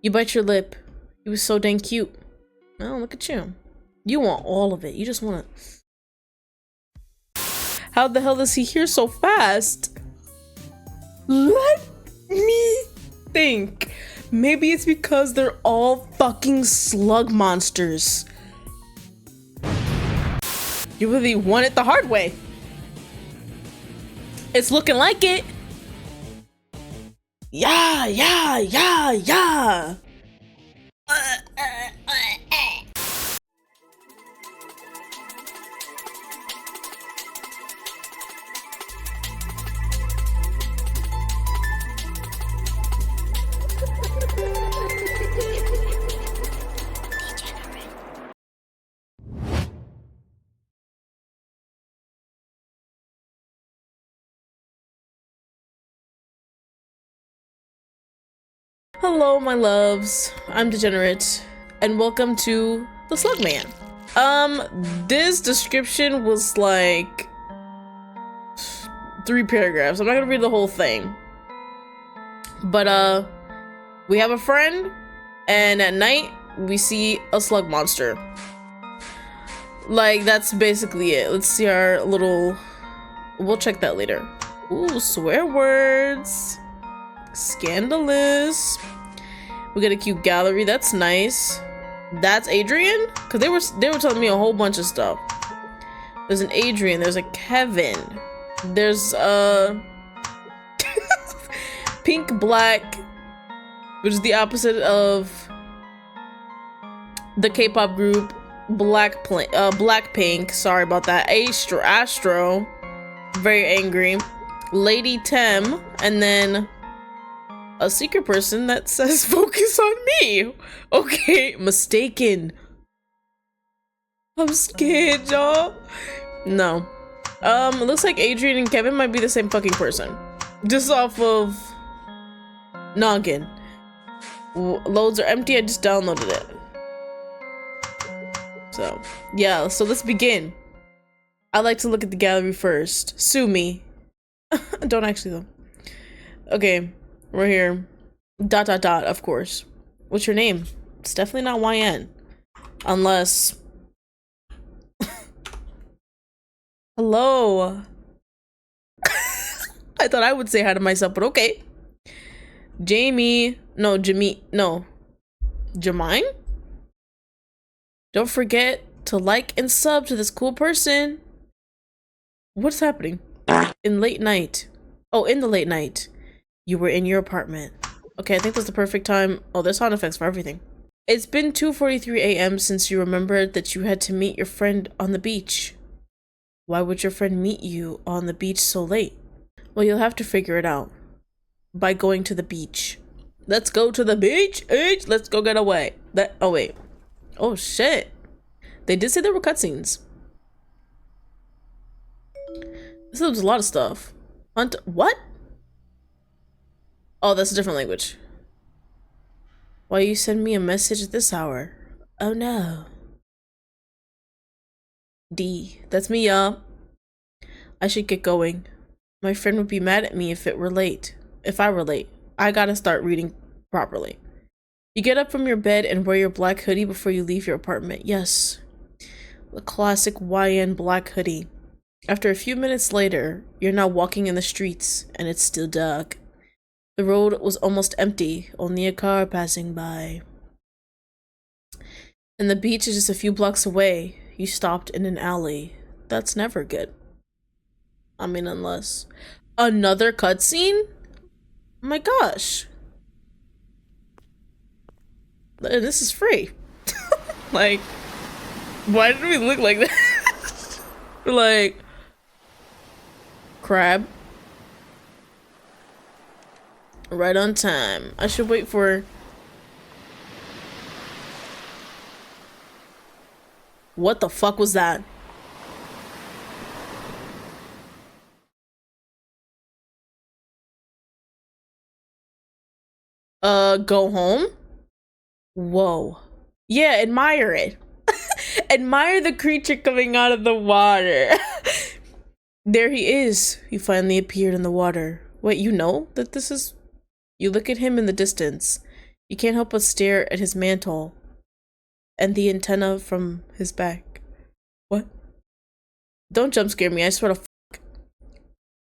You bite your lip. He was so dang cute. Oh, look at you. You want all of it. You just want to... How the hell is he here so fast? Let me think. Maybe it's because they're all fucking slug monsters. You really won it the hard way. It's looking like it. Yeah, yeah, yeah, yeah. Hello, my loves. I'm Degenerate, and welcome to the Slugman. This description was like 3 paragraphs. I'm not gonna read the whole thing. But we have a friend, and at night we see a slug monster. Like, that's basically it. Let's see our little... We'll check that later. Ooh, swear words. Scandalous. We got a cute gallery. That's nice. That's Adrian? Because they were telling me a whole bunch of stuff. There's an Adrian. There's a Kevin. There's Pink Black, which is the opposite of the K-pop group Blackpink. Sorry about that. Astro, very angry. Lady Tem, and then a secret person that says focus on me. Okay, mistaken. I'm scared, y'all. No. It looks like Adrian and Kevin might be the same fucking person. Just off of noggin. Loads are empty. I just downloaded it. So, yeah, so let's begin. I like to look at the gallery first. Sue me. Don't actually though. Okay. We're here. ... of course. What's your name? It's definitely not YN. Unless... Hello. I thought I would say hi to myself, but okay. Jamie. No, Jamie. No. Jermaine? Don't forget to like and sub to this cool person. What's happening? In the late night. You were in your apartment. Okay, I think that's the perfect time. Oh, there's sound effects for everything. It's been 2:43 a.m. since you remembered that you had to meet your friend on the beach. Why would your friend meet you on the beach so late? Well, you'll have to figure it out by going to the beach. Let's go to the beach. Let's go get away. Oh, wait. Oh, shit. They did say there were cutscenes. This was a lot of stuff. What? Oh, that's a different language. Why you send me a message at this hour? Oh no. D. That's me, y'all. I should get going. My friend would be mad at me if I were late. I gotta start reading properly. You get up from your bed and wear your black hoodie before you leave your apartment. Yes. The classic YN black hoodie. After a few minutes later, you're now walking in the streets and it's still dark. The road was almost empty, only a car passing by. And the beach is just a few blocks away. You stopped in an alley. That's never good. I mean, unless... Another cutscene? Oh my gosh. This is free. Like, why did we look like that? We're like... Crab. Right on time. I should wait for... What the fuck was that? Go home? Whoa. Yeah, admire it. Admire the creature coming out of the water. There he is. He finally appeared in the water. Wait, you know that this is... You look at him in the distance. You can't help but stare at his mantle and the antenna from his back. What? Don't jump scare me, I swear to fuck.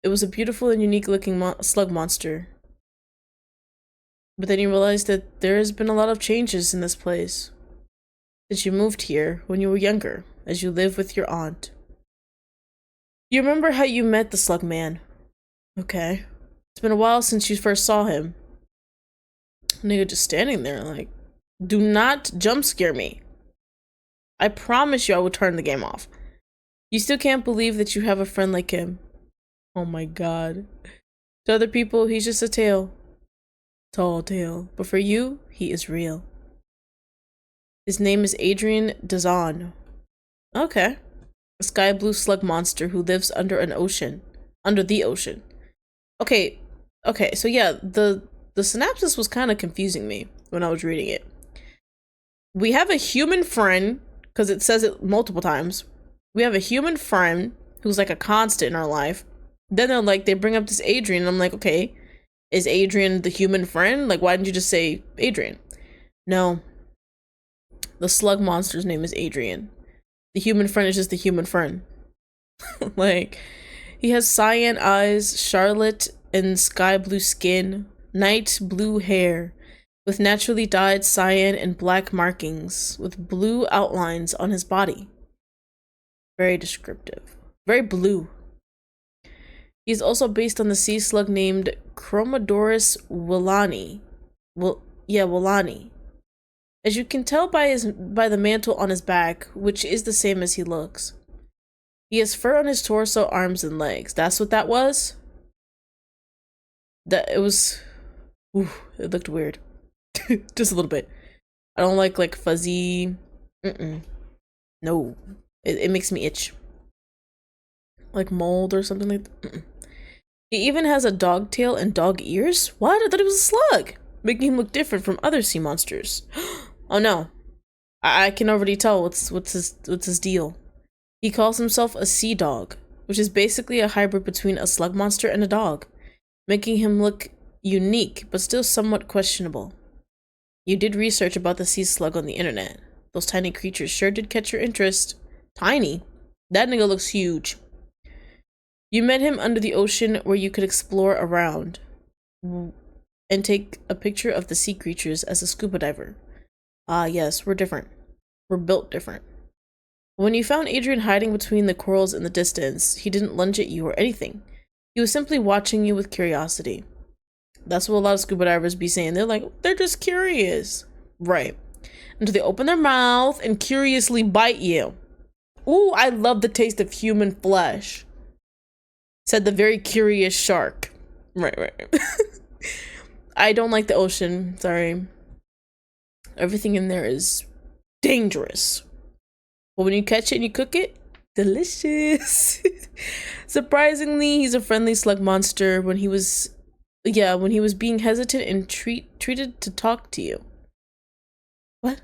It was a beautiful and unique looking slug monster. But then you realize that there has been a lot of changes in this place since you moved here when you were younger, as you live with your aunt. You remember how you met the Slugman? Okay. It's been a while since you first saw him. Nigga just standing there like, do not jump scare me. I promise you I will turn the game off. You still can't believe that you have a friend like him. Oh my god. To other people, he's just a tale. Tall tale. But for you, he is real. His name is Adrian Dazan. Okay. A sky blue slug monster who lives under an ocean. Under the ocean. Okay. Okay, so yeah, the synopsis was kind of confusing me when I was reading it. We have a human friend, because it says it multiple times. We have a human friend who's like a constant in our life. Then they're like, they bring up this Adrian, and I'm like, okay, is Adrian the human friend? Like, why didn't you just say Adrian? No. The slug monster's name is Adrian. The human friend is just the human friend. Like, he has cyan eyes, Charlotte and sky blue skin, night blue hair, with naturally dyed cyan and black markings, with blue outlines on his body. Very descriptive. Very blue. He's also based on the sea slug named Chromodoris Willani. Willani. As you can tell by the mantle on his back, which is the same as he looks. He has fur on his torso, arms, and legs. That's what that was? It looked weird. Just a little bit. I don't like fuzzy. No. It makes me itch. Like mold or something like that. He even has a dog tail and dog ears? What? I thought he was a slug, making him look different from other sea monsters. Oh no. I can already tell what's his deal. He calls himself a sea dog, which is basically a hybrid between a slug monster and a dog, making him look unique but still somewhat questionable. You did research about the sea slug on the internet. Those tiny creatures sure did catch your interest. Tiny? That nigga looks huge. You met him under the ocean where you could explore around and take a picture of the sea creatures as a scuba diver. Ah, yes, we're different. We're built different. When you found Adrian hiding between the corals in the distance, he didn't lunge at you or anything. He was simply watching you with curiosity. That's what a lot of scuba divers be saying. They're like, they're just curious. Right. Until they open their mouth and curiously bite you. Ooh, I love the taste of human flesh. Said the very curious shark. Right. I don't like the ocean. Sorry. Everything in there is dangerous. But when you catch it and you cook it, delicious. Surprisingly, he's a friendly slug monster when he was being hesitant and treated to talk to you. What?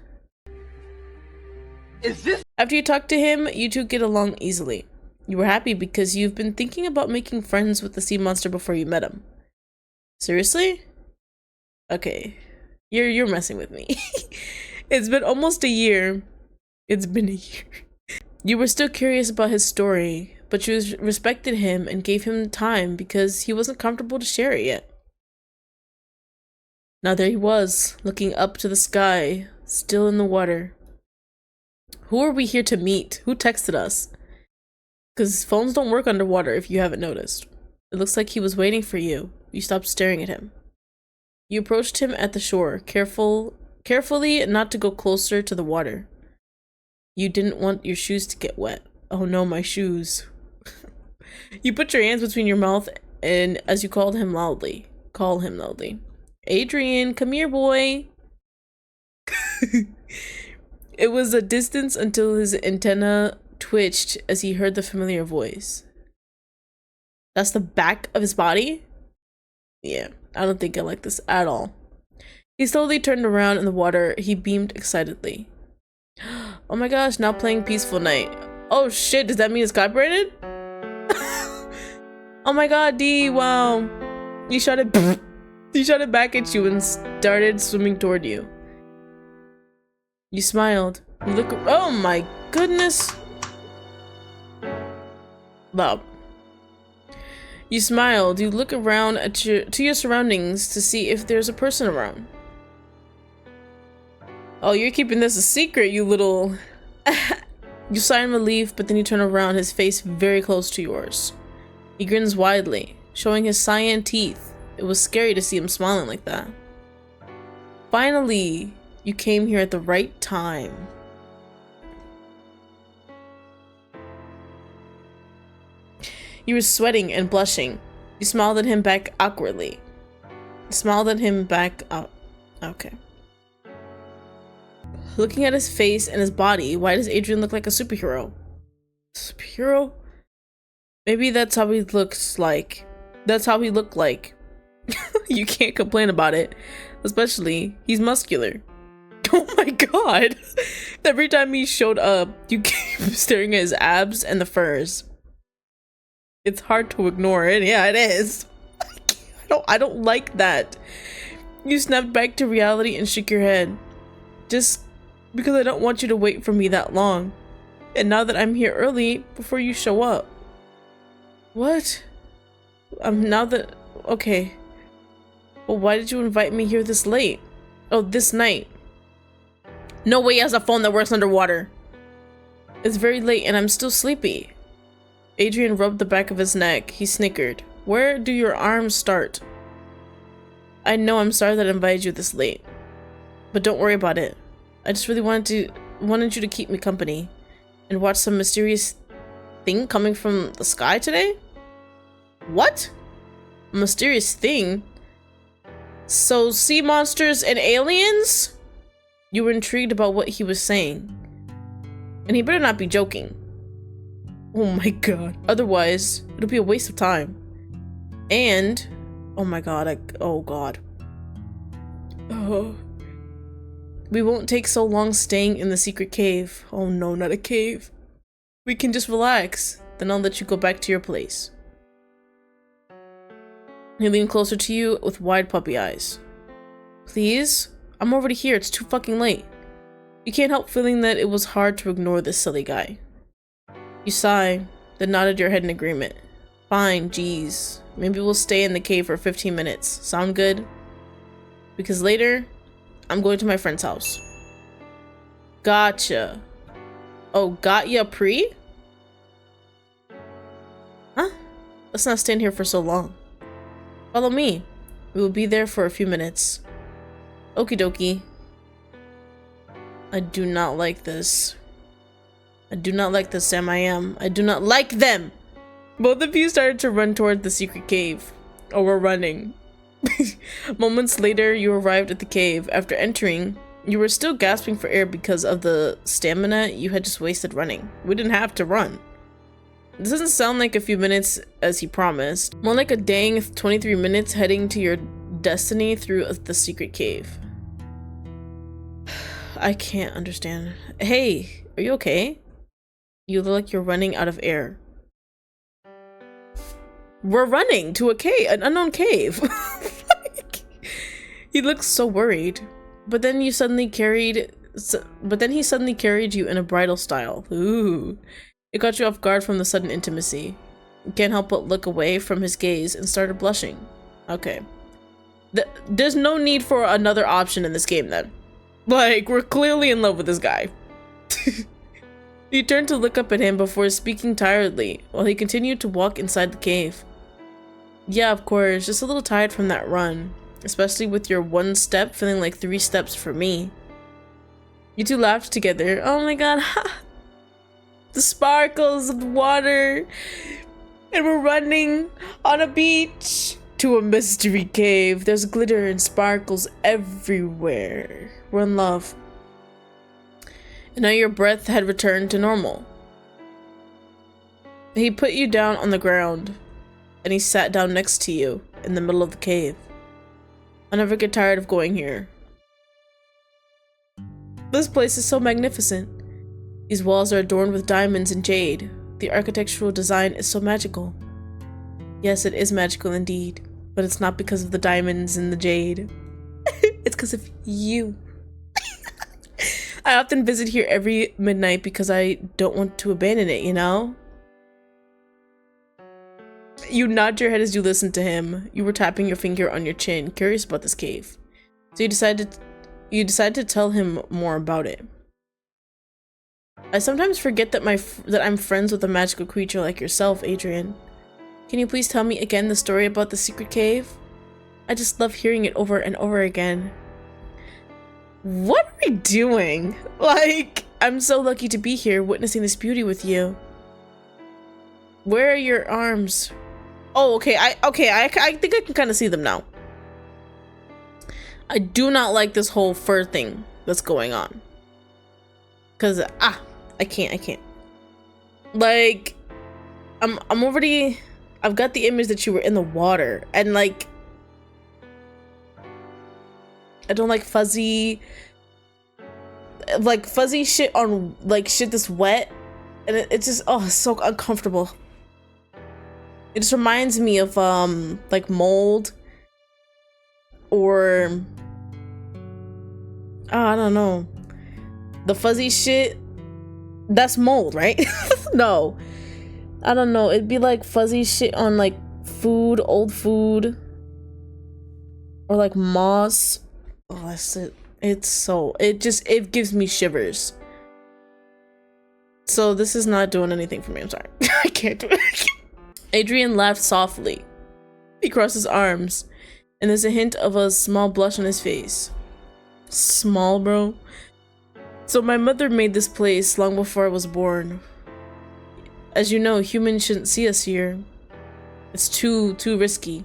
Is this? After you talk to him, you two get along easily. You were happy because you've been thinking about making friends with the sea monster before you met him. Seriously? Okay. You're messing with me. It's been almost a year. It's been a year. You were still curious about his story, but you respected him and gave him time because he wasn't comfortable to share it yet. Now there he was, looking up to the sky, still in the water. Who are we here to meet? Who texted us? Because phones don't work underwater if you haven't noticed. It looks like he was waiting for you. You stopped staring at him. You approached him at the shore, carefully not to go closer to the water. You didn't want your shoes to get wet. Oh no, my shoes. You put your hands between your mouth and as you call him loudly. Adrian, come here, boy. It was a distance until his antenna twitched as he heard the familiar voice. That's the back of his body? Yeah, I don't think I like this at all. He slowly turned around in the water. He beamed excitedly. Oh my gosh, now playing Peaceful Night. Oh shit, does that mean it's copyrighted? Oh my god, D, wow. You shot it. He shot it back at you and started swimming toward you. You smiled. You look. Oh my goodness. Bob. You smiled. You look around at your surroundings to see if there's a person around. Oh, you're keeping this a secret, you little. You sigh in relief, but then you turn around, his face very close to yours. He grins widely, showing his cyan teeth. It was scary to see him smiling like that. Finally, you came here at the right time. You were sweating and blushing. You smiled at him back awkwardly. Okay. Looking at his face and his body, why does Adrian look like a superhero? Superhero? Maybe that's how he looks like. That's how he looked like. You can't complain about it. Especially, he's muscular. Oh my god. Every time he showed up, you keep staring at his abs and the furs. It's hard to ignore it. Yeah, it is. I don't like that. You snapped back to reality and shook your head. Just because I don't want you to wait for me that long. And now that I'm here early, before you show up. What? Okay. Well, why did you invite me here this late? Oh, this night. No way he has a phone that works underwater. It's very late and I'm still sleepy. Adrian rubbed the back of his neck. He snickered. Where do your arms start? I know I'm sorry that I invited you this late. But don't worry about it. I just really wanted you to keep me company. And watch some mysterious thing coming from the sky today? What? A mysterious thing? So, sea monsters and aliens? You were intrigued about what he was saying. And he better not be joking. Oh my god. Otherwise, it'll be a waste of time. And, oh my god, oh god. Oh. We won't take so long staying in the secret cave. Oh no, not a cave. We can just relax. Then I'll let you go back to your place. He leaned closer to you with wide puppy eyes. Please? I'm already here. It's too fucking late. You can't help feeling that it was hard to ignore this silly guy. You sighed, then nodded your head in agreement. Fine, geez. Maybe we'll stay in the cave for 15 minutes. Sound good? Because later, I'm going to my friend's house. Gotcha. Oh, got ya pre? Huh? Let's not stand here for so long. Follow me. We will be there for a few minutes. Okie dokie. I do not like this. I do not like this, Sam. I do not like them! Both of you started to run toward the secret cave. Or were running. Moments later, you arrived at the cave. After entering, you were still gasping for air because of the stamina you had just wasted running. We didn't have to run. This doesn't sound like a few minutes as he promised. More like a dang 23 minutes heading to your destiny through the secret cave. I can't understand. Hey, are you okay? You look like you're running out of air. We're running to a cave, an unknown cave. He looks so worried. But then he suddenly carried you in a bridal style. Ooh. It caught you off guard from the sudden intimacy. You can't help but look away from his gaze and started blushing. Okay. There's no need for another option in this game then. Like, we're clearly in love with this guy. You turned to look up at him before speaking tiredly, while he continued to walk inside the cave. Yeah, of course, just a little tired from that run, especially with your one step feeling like 3 steps for me. You two laughed together. Oh my god, the sparkles of the water, and we're running on a beach to a mystery cave. There's glitter and sparkles everywhere. We're in love. And now your breath had returned to normal. He put you down on the ground, and he sat down next to you in the middle of the cave. I'll never get tired of going here. This place is so magnificent. These walls are adorned with diamonds and jade. The architectural design is so magical. Yes, it is magical indeed. but it's not because of the diamonds and the jade. It's because of you. I often visit here every midnight because I don't want to abandon it, you know? You nod your head as you listen to him. You were tapping your finger on your chin, curious about this cave. So you decided to tell him more about it. I sometimes forget that I'm friends with a magical creature like yourself, Adrian. Can you please tell me again the story about the secret cave? I just love hearing it over and over again. What are we doing? Like, I'm so lucky to be here witnessing this beauty with you. Where are your arms? Oh, okay. I think I can kind of see them now. I do not like this whole fur thing that's going on. Cause I can't. Like, I've got the image that you were in the water, and like, I don't like fuzzy shit on like shit that's wet, and it's just, oh, it's so uncomfortable. It just reminds me of like mold, or I don't know, the fuzzy shit. That's mold, right? No, I don't know. It'd be like fuzzy shit on like food, old food, or like moss. Oh, that's it. It gives me shivers. So this is not doing anything for me. I'm sorry. I can't do it. Adrian laughed softly. He crossed his arms, and there's a hint of a small blush on his face. Small, bro. So my mother made this place long before I was born. As you know, humans shouldn't see us here. It's too risky.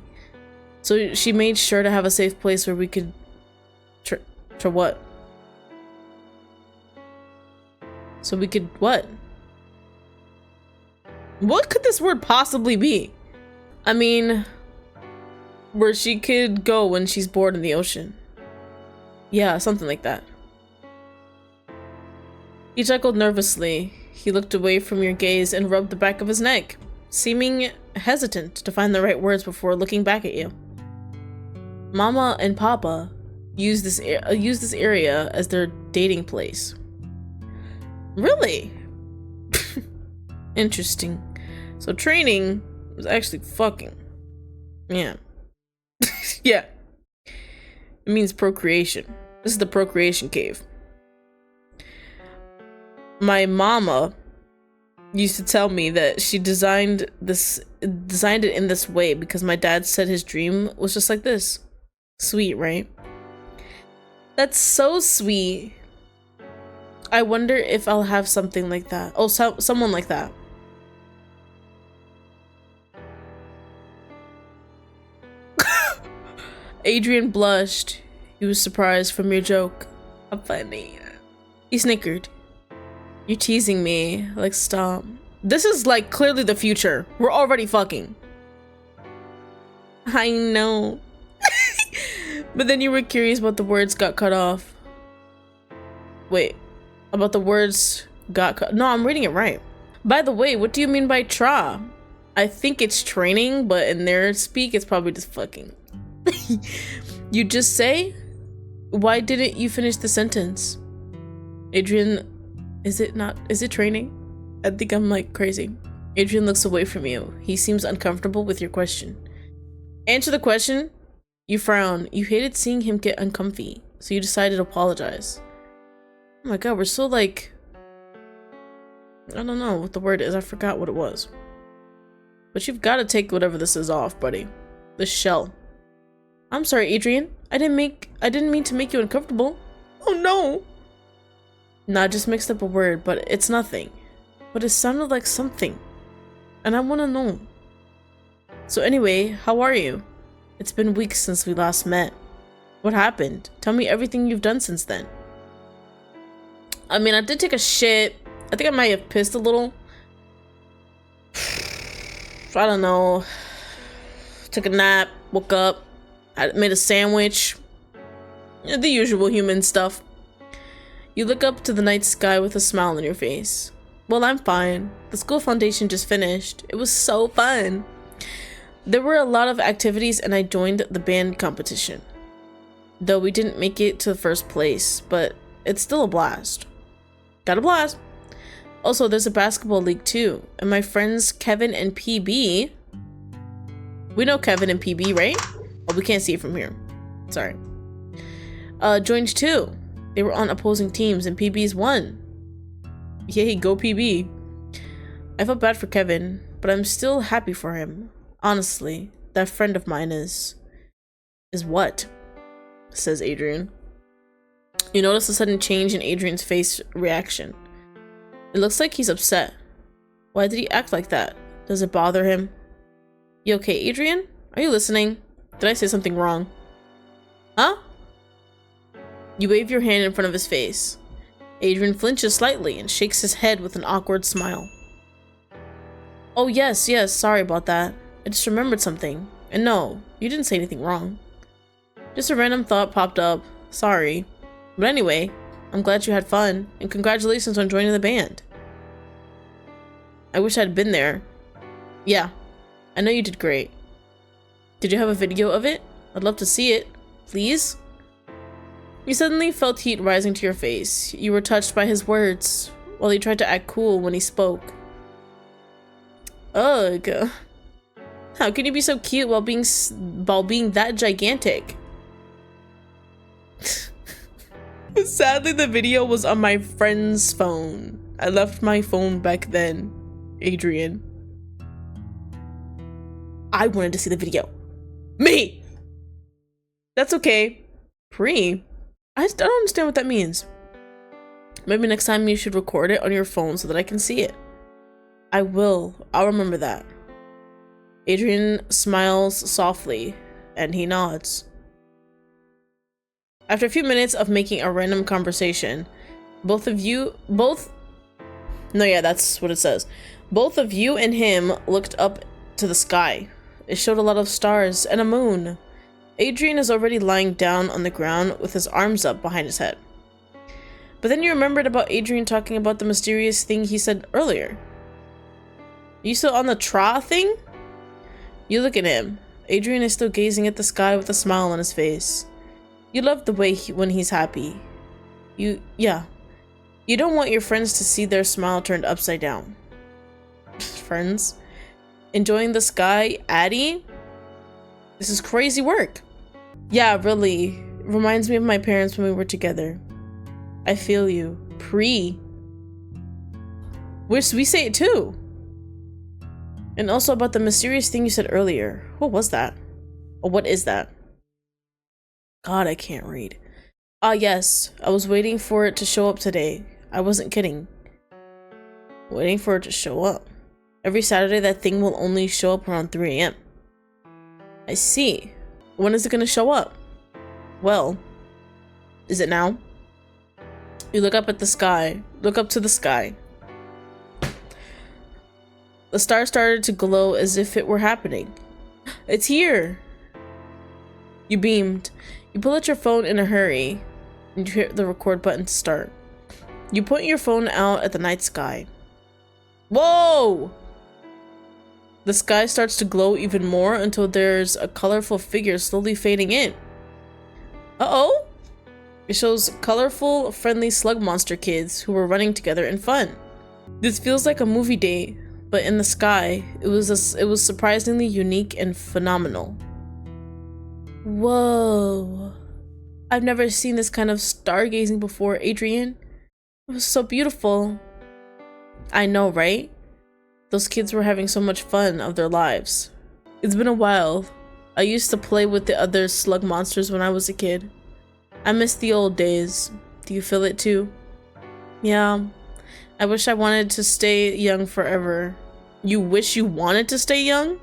So she made sure to have a safe place where we could what? So we could what? What could this word possibly be? I mean, where she could go when she's bored in the ocean. Yeah, something like that. He chuckled nervously. He looked away from your gaze and rubbed the back of his neck, seeming hesitant to find the right words before looking back at you. Mama and Papa use this area as their dating place. Really? Interesting. So training was actually fucking. Yeah. Yeah. It means procreation. This is the procreation cave. My mama used to tell me that she designed it in this way because my dad said his dream was just like this. Sweet, right? That's so sweet. I wonder if I'll have something like that. Oh, someone like that. Adrian blushed. He was surprised from your joke. I'm funny. He snickered. You're teasing me. Like, stop. This is like clearly the future. We're already fucking. I know. But then you were curious about the words got cut off. Wait. About the words got cut. No, I'm reading it right. By the way, what do you mean by tra? I think it's training, but in their speak, it's probably just fucking. You just say? Why didn't you finish the sentence? Adrian, is it training? I think I'm like crazy. Adrian looks away from you. He seems uncomfortable with your question. Answer the question. You frown. You hated seeing him get uncomfy, so you decided to apologize. Oh my god, we're so like, I don't know what the word is. I forgot what it was. But you've got to take whatever this is off, buddy. The shell. I'm sorry, Adrian. I didn't mean to make you uncomfortable. Oh no. Nah, I just mixed up a word, but it's nothing. But it sounded like something. And I want to know. So anyway, how are you? It's been weeks since we last met. What happened? Tell me everything you've done since then. I mean, I did take a shit. I think I might have pissed a little. I don't know. Took a nap, woke up, I made a sandwich. The usual human stuff. You look up to the night sky with a smile on your face. Well, I'm fine. The school foundation just finished. It was so fun. There were a lot of activities and I joined the band competition. Though we didn't make it to first place, but it's still a blast. Got a blast. Also, there's a basketball league too, and my friends Kevin and PB. We know Kevin and PB, right? Oh, we can't see it from here. Sorry. Joined too. They were on opposing teams and PB's won. Yay, go PB. I felt bad for Kevin, but I'm still happy for him. Honestly, that friend of mine is what? Says Adrian. You notice a sudden change in Adrian's face reaction. It looks like he's upset. Why did he act like that? Does it bother him? You okay, Adrian? Are you listening? Did I say something wrong? Huh? You wave your hand in front of his face. Adrian flinches slightly and shakes his head with an awkward smile. Oh yes, sorry about that. I just remembered something. And no, you didn't say anything wrong. Just a random thought popped up. Sorry. But anyway, I'm glad you had fun, and congratulations on joining the band. I wish I'd been there. Yeah, I know you did great. Did you have a video of it? I'd love to see it. Please? You suddenly felt heat rising to your face. You were touched by his words, while he tried to act cool when he spoke. Ugh. How can you be so cute while being that gigantic? Sadly, the video was on my friend's phone. I left my phone back then. Adrian. I wanted to see the video. Me! That's okay. I don't understand what that means. Maybe next time you should record it on your phone so that I can see it. I will. I'll remember that. Adrian smiles softly, and he nods. After a few minutes of making a random conversation, that's what it says. Both of you and him looked up to the sky. It showed a lot of stars and a moon. Adrian is already lying down on the ground with his arms up behind his head. But then you remembered about Adrian talking about the mysterious thing he said earlier. Are you still on the tra thing? You look at him. Adrian is still gazing at the sky with a smile on his face. You love the way when he's happy. You don't want your friends to see their smile turned upside down. Friends? Enjoying the sky, Addie? This is crazy work. Yeah, really. Reminds me of my parents when we were together. I feel you. We say it too. And also about the mysterious thing you said earlier. What was that? Or what is that? God, I can't read. Yes. I was waiting for it to show up today. I wasn't kidding. Waiting for it to show up. Every Saturday, that thing will only show up around 3 AM. I see. When is it gonna show up? Well, is it now? You look up at the sky. Look up to the sky. The star started to glow as if it were happening. It's here! You beamed. You pull out your phone in a hurry, and you hit the record button to start. You point your phone out at the night sky. Whoa! The sky starts to glow even more until there's a colorful figure slowly fading in. Uh-oh! It shows colorful, friendly slug monster kids who were running together in fun. This feels like a movie date, but in the sky, it was surprisingly unique and phenomenal. Whoa. I've never seen this kind of stargazing before, Adrian. It was so beautiful. I know, right? Those kids were having so much fun of their lives. It's been a while. I used to play with the other slug monsters when I was a kid. I miss the old days. Do you feel it too? Yeah. I wish I wanted to stay young forever. You wish you wanted to stay young?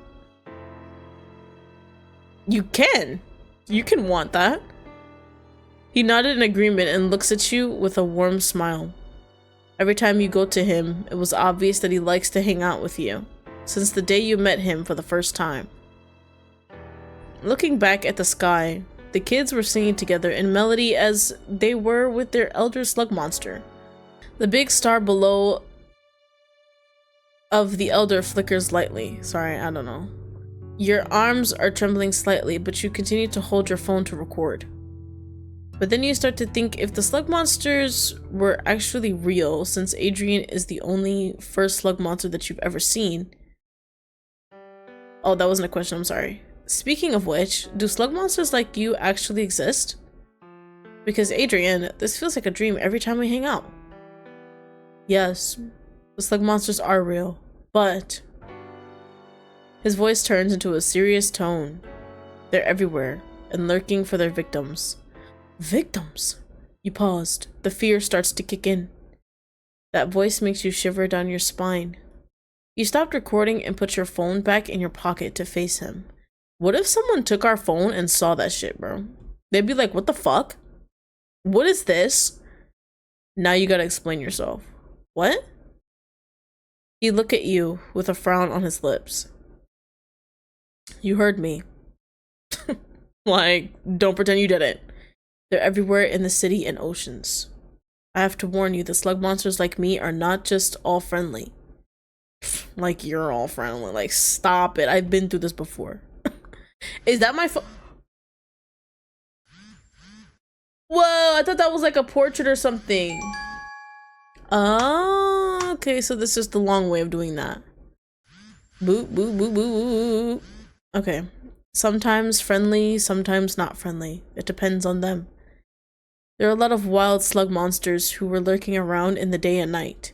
You can. You can want that. He nodded in agreement and looks at you with a warm smile. Every time you go to him, it was obvious that he likes to hang out with you, since the day you met him for the first time. Looking back at the sky, the kids were singing together in melody as they were with their elder slug monster. The big star below of the elder flickers lightly. Sorry, I don't know. Your arms are trembling slightly, but you continue to hold your phone to record. But then you start to think if the slug monsters were actually real, since Adrian is the only first slug monster that you've ever seen. Oh, that wasn't a question, I'm sorry. Speaking of which, do slug monsters like you actually exist? Because Adrian, this feels like a dream every time we hang out. Yes, the slug monsters are real, but... His voice turns into a serious tone. They're everywhere, and lurking for their victims. Victims? You paused. The fear starts to kick in. That voice makes you shiver down your spine. You stopped recording and put your phone back in your pocket to face him. What if someone took our phone and saw that shit, bro? They'd be like, what the fuck? What is this? Now you gotta explain yourself. What? He looked at you with a frown on his lips. You heard me. Like, don't pretend you didn't. They're everywhere in the city and oceans. I have to warn you, the slug monsters like me are not just all friendly. Like, you're all friendly. Like, stop it. I've been through this before. Is that my phone? Whoa, I thought that was like a portrait or something. Oh, okay, so this is the long way of doing that. Boop, boop, boop, boop, boop. Okay. Sometimes friendly, sometimes not friendly. It depends on them. There are a lot of wild slug monsters who were lurking around in the day and night,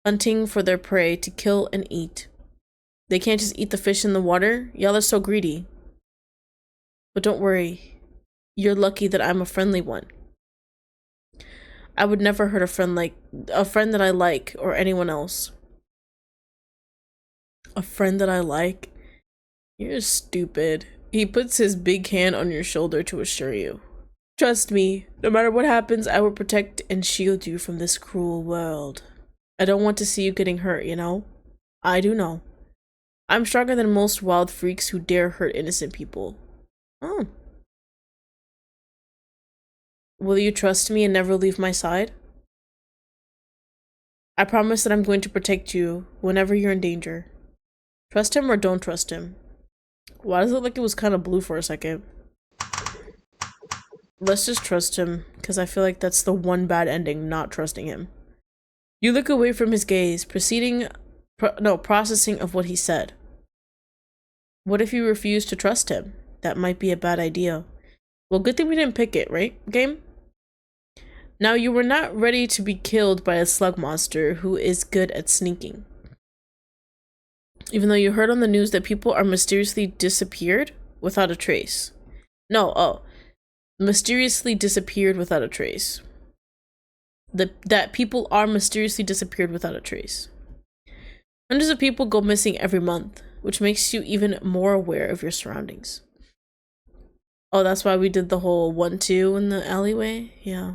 hunting for their prey to kill and eat. They can't just eat the fish in the water. Y'all are so greedy. But don't worry. You're lucky that I'm a friendly one. I would never hurt a friend that I like or anyone else. A friend that I like? You're stupid. He puts his big hand on your shoulder to assure you. Trust me, no matter what happens, I will protect and shield you from this cruel world. I don't want to see you getting hurt, you know? I do know. I'm stronger than most wild freaks who dare hurt innocent people. Oh. Will you trust me and never leave my side? I promise that I'm going to protect you whenever you're in danger. Trust him or don't trust him. Why does it look like it was kind of blue for a second? Let's just trust him, because I feel like that's the one bad ending, not trusting him. You look away from his gaze, processing of what he said. What if you refuse to trust him? That might be a bad idea. Well, good thing we didn't pick it, right, game? Now, you were not ready to be killed by a slug monster who is good at sneaking. Even though you heard on the news that people are mysteriously disappeared without a trace. Mysteriously disappeared without a trace. That people are mysteriously disappeared without a trace. Hundreds of people go missing every month, which makes you even more aware of your surroundings. Oh, that's why we did the whole 1-2 in the alleyway? Yeah.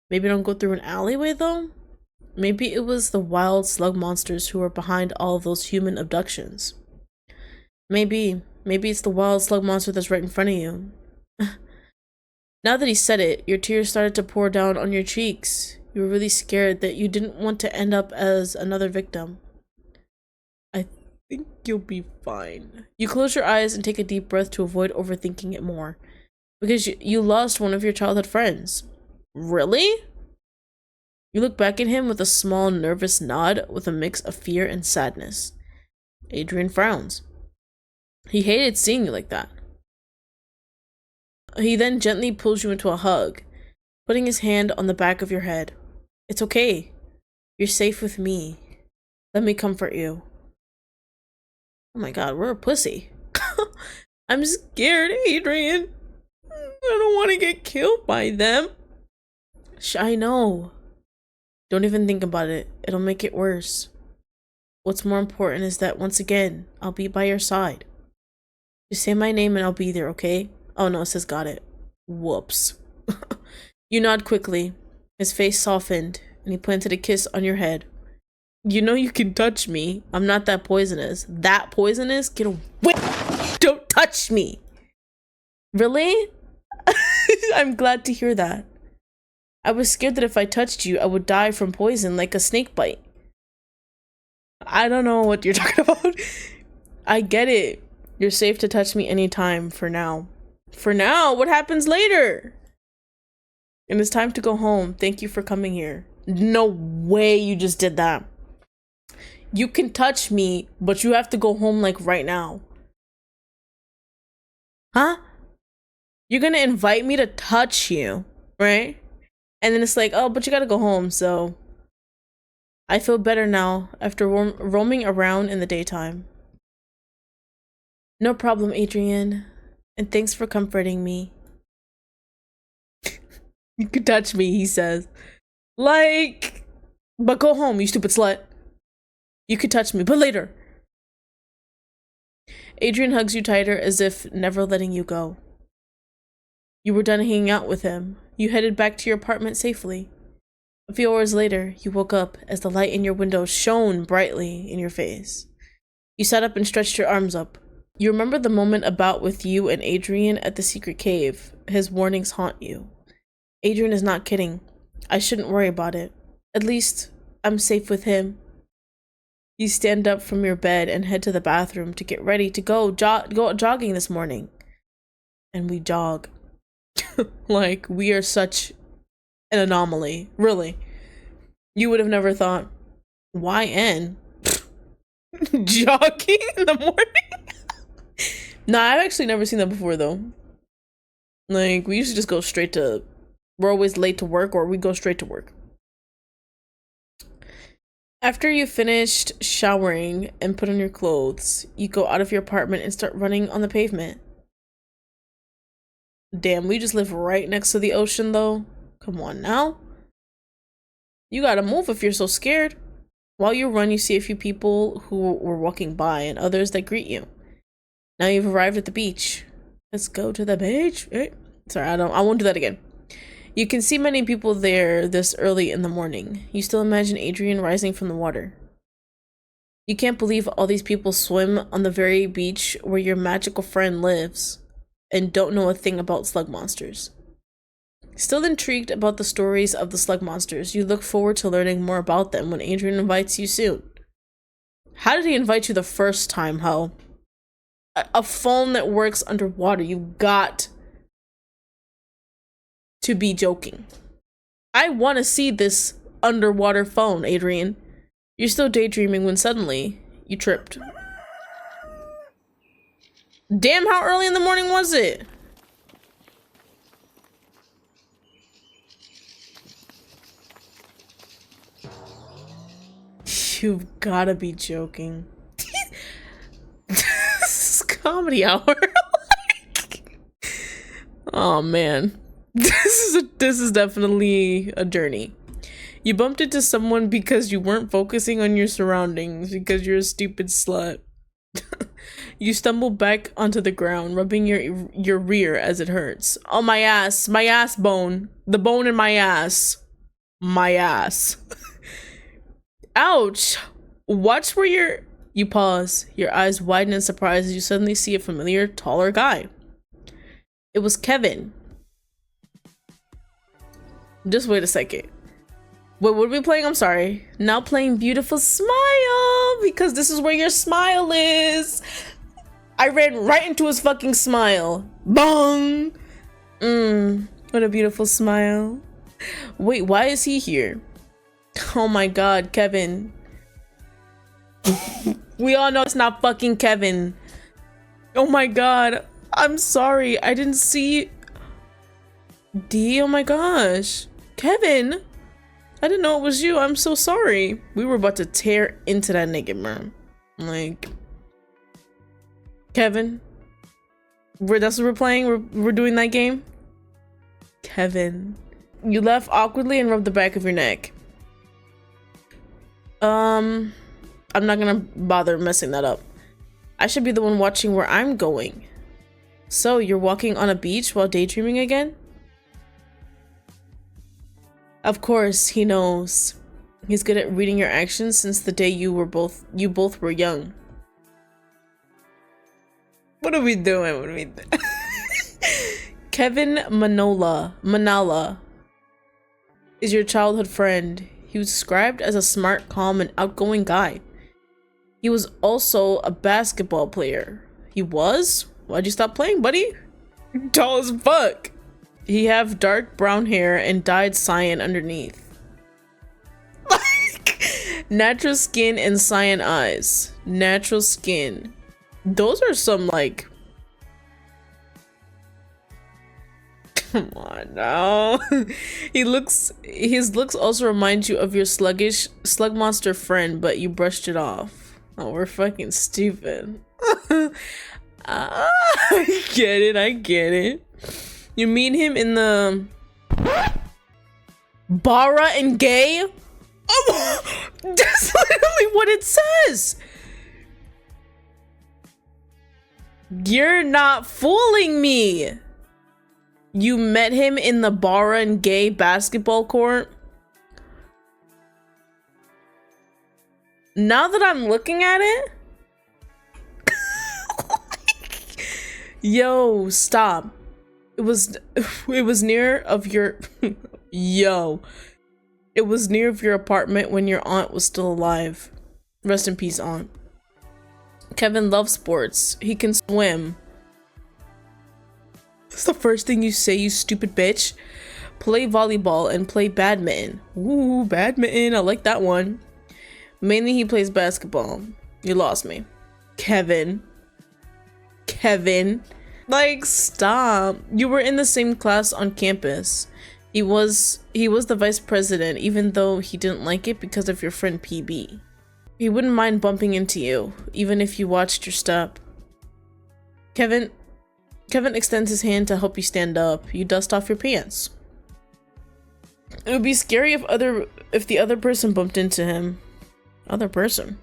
Maybe don't go through an alleyway though? Maybe it was the wild slug monsters who were behind all of those human abductions. Maybe it's the wild slug monster that's right in front of you. Now that he said it, your tears started to pour down on your cheeks. You were really scared that you didn't want to end up as another victim. I think you'll be fine. You close your eyes and take a deep breath to avoid overthinking it more. Because you lost one of your childhood friends. Really? You look back at him with a small, nervous nod with a mix of fear and sadness. Adrian frowns. He hated seeing you like that. He then gently pulls you into a hug, putting his hand on the back of your head. It's okay. You're safe with me. Let me comfort you. Oh my god, we're a pussy. I'm scared, Adrian. I don't want to get killed by them. I know. Don't even think about it. It'll make it worse. What's more important is that once again, I'll be by your side. Just say my name and I'll be there, okay? Oh no, it says got it. Whoops. You nod quickly. His face softened, and he planted a kiss on your head. You know you can touch me. I'm not that poisonous. That poisonous? Get away! Don't touch me! Really? I'm glad to hear that. I was scared that if I touched you, I would die from poison like a snake bite. I don't know what you're talking about. I get it. You're safe to touch me anytime for now. For now? What happens later? And it's time to go home. Thank you for coming here. No way you just did that. You can touch me, but you have to go home like right now. Huh? You're gonna invite me to touch you, right? And then it's like, oh, but you gotta go home, so... I feel better now after roaming around in the daytime. No problem, Adrian. And thanks for comforting me. You can touch me, he says. Like... But go home, you stupid slut. You could touch me, but later. Adrian hugs you tighter as if never letting you go. You were done hanging out with him. You headed back to your apartment safely. A few hours later, you woke up as the light in your window shone brightly in your face. You sat up and stretched your arms up. You remember the moment about with you and Adrian at the secret cave. His warnings haunt you. Adrian is not kidding. I shouldn't worry about it. At least, I'm safe with him. You stand up from your bed and head to the bathroom to get ready to go jogging this morning. And we jog. Like, we are such an anomaly. Really. You would have never thought. YN? Jogging in the morning? Nah, I've actually never seen that before, though. Like, we used to just go straight to... We're always late to work, or we go straight to work. After you finished showering and put on your clothes, you go out of your apartment and start running on the pavement. Damn, we just live right next to the ocean, though. Come on now. You gotta move if you're so scared. While you run, you see a few people who were walking by and others that greet you. Now you've arrived at the beach. Let's go to the beach. Sorry, I won't do that again. You can see many people there this early in the morning. You still imagine Adrian rising from the water. You can't believe all these people swim on the very beach where your magical friend lives and don't know a thing about slug monsters. Still intrigued about the stories of the slug monsters, you look forward to learning more about them when Adrian invites you soon. How did he invite you the first time, ho? A phone that works underwater. You got to be joking. I want to see this underwater phone, Adrian. You're still daydreaming when suddenly you tripped. Damn, how early in the morning was it? You've gotta be joking. This is comedy hour. Oh man. This is definitely a journey. You bumped into someone because you weren't focusing on your surroundings because you're a stupid slut. You stumble back onto the ground, rubbing your rear as it hurts. Oh, my ass bone. The bone in my ass. My ass. Ouch. Watch where you pause. Your eyes widen in surprise as you suddenly see a familiar, taller guy. It was Kevin. Just wait a second. Wait, what are we playing? I'm sorry. Now playing Beautiful Smile, because this is where your smile is. I ran right into his fucking smile. Bong! What a beautiful smile. Wait, why is he here? Oh my god, Kevin. We all know it's not fucking Kevin. Oh my god. I'm sorry. I didn't see... D, oh my gosh. Kevin! I didn't know it was you. I'm so sorry. We were about to tear into that naked man. Like... Kevin? That's what we're playing? We're doing that game? Kevin. You laugh awkwardly and rub the back of your neck. I'm not gonna bother messing that up. I should be the one watching where I'm going. So, you're walking on a beach while daydreaming again? Of course, he knows. He's good at reading your actions since the day you both were young. What are we doing? Kevin Manala is your childhood friend. He was described as a smart, calm, and outgoing guy. He was also a basketball player. He was? Why'd you stop playing, buddy? Tall as fuck. He have dark brown hair and dyed cyan underneath. Like, natural skin and cyan eyes. Natural skin. Those are some, like... Come on now. His looks also remind you of your sluggish slug monster friend, but you brushed it off. Oh, we're fucking stupid. I get it. You meet him in the Bara and Gay? Oh, that's literally what it says. You're not fooling me. You met him in the Bara and Gay basketball court? Now that I'm looking at it, yo, stop. It was near of your yo. It was near of your apartment when your aunt was still alive. Rest in peace, aunt. Kevin loves sports. He can swim. That's the first thing you say, you stupid bitch. Play volleyball and play badminton. Ooh, badminton. I like that one. Mainly he plays basketball. You lost me. Kevin. Like, stop. You were in the same class on campus. He was the vice president, even though he didn't like it because of your friend PB. He wouldn't mind bumping into you, even if you watched your step. Kevin extends his hand to help you stand up. You dust off your pants. It would be scary if the other person bumped into him. Other person.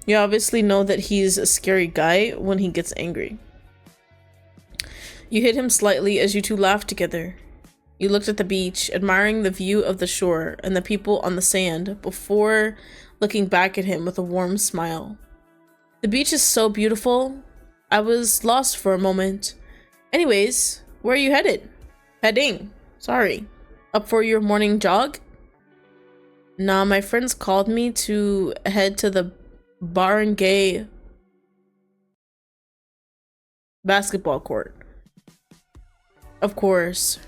You obviously know that he's a scary guy when he gets angry. You hit him slightly as you two laughed together. You looked at the beach, admiring the view of the shore and the people on the sand before looking back at him with a warm smile. The beach is so beautiful. I was lost for a moment. Anyways, where are you headed? Heading. Sorry. Up for your morning jog? Nah, my friends called me to head to the Bar and Gay basketball court. Of course.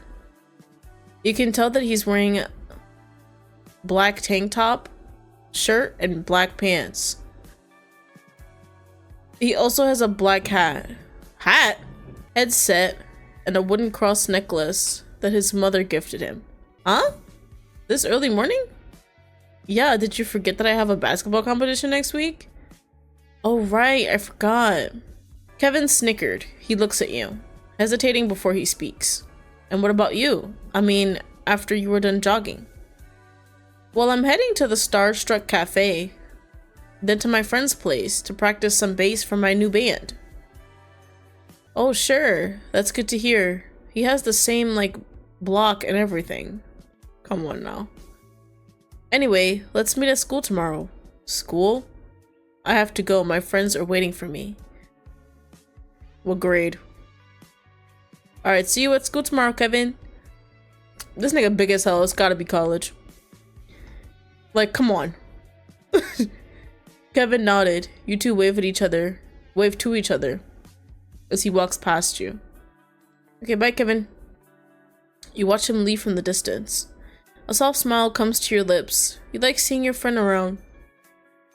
You can tell that he's wearing black tank top, shirt, and black pants. He also has a black headset, and a wooden cross necklace that his mother gifted him. Huh? This early morning? Yeah, did you forget that I have a basketball competition next week? Oh right, I forgot. Kevin snickered. He looks at you, hesitating before he speaks. And what about you? I mean, after you were done jogging. Well, I'm heading to the Starstruck Cafe, then to my friend's place to practice some bass for my new band. Oh sure, that's good to hear. He has the same, like, block and everything. Come on now. Anyway, let's meet at school tomorrow. School? I have to go. My friends are waiting for me. What grade? Alright, see you at school tomorrow, Kevin. This nigga big as hell. It's gotta be college. Like, come on. Kevin nodded. You two wave to each other as he walks past you. Okay, bye, Kevin. You watch him leave from the distance. A soft smile comes to your lips. You like seeing your friend around.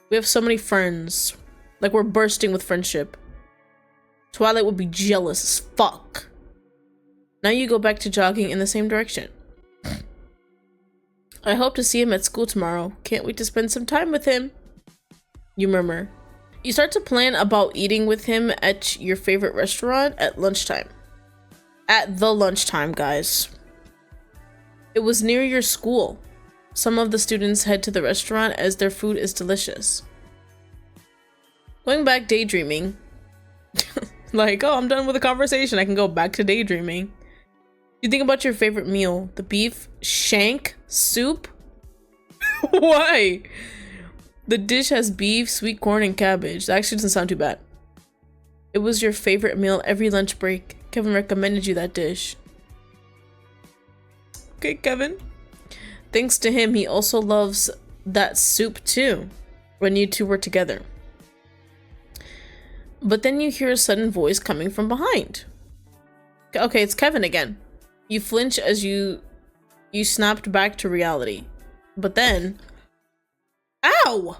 We have so many friends. Like we're bursting with friendship. Twilight would be jealous as fuck. Now you go back to jogging in the same direction. I hope to see him at school tomorrow. Can't wait to spend some time with him. You murmur. You start to plan about eating with him at your favorite restaurant at lunchtime. At the lunchtime, guys. It was near your school. Some of the students head to the restaurant as their food is delicious. Going back daydreaming. Like, oh, I'm done with the conversation. I can go back to daydreaming. You think about your favorite meal. The beef shank soup? Why? The dish has beef, sweet corn, and cabbage. That actually doesn't sound too bad. It was your favorite meal every lunch break. Kevin recommended you that dish. Okay, Kevin. Thanks to him, he also loves that soup too, when you two were together. But then you hear a sudden voice coming from behind. Okay, it's Kevin again. You flinch as you snapped back to reality. But then, ow!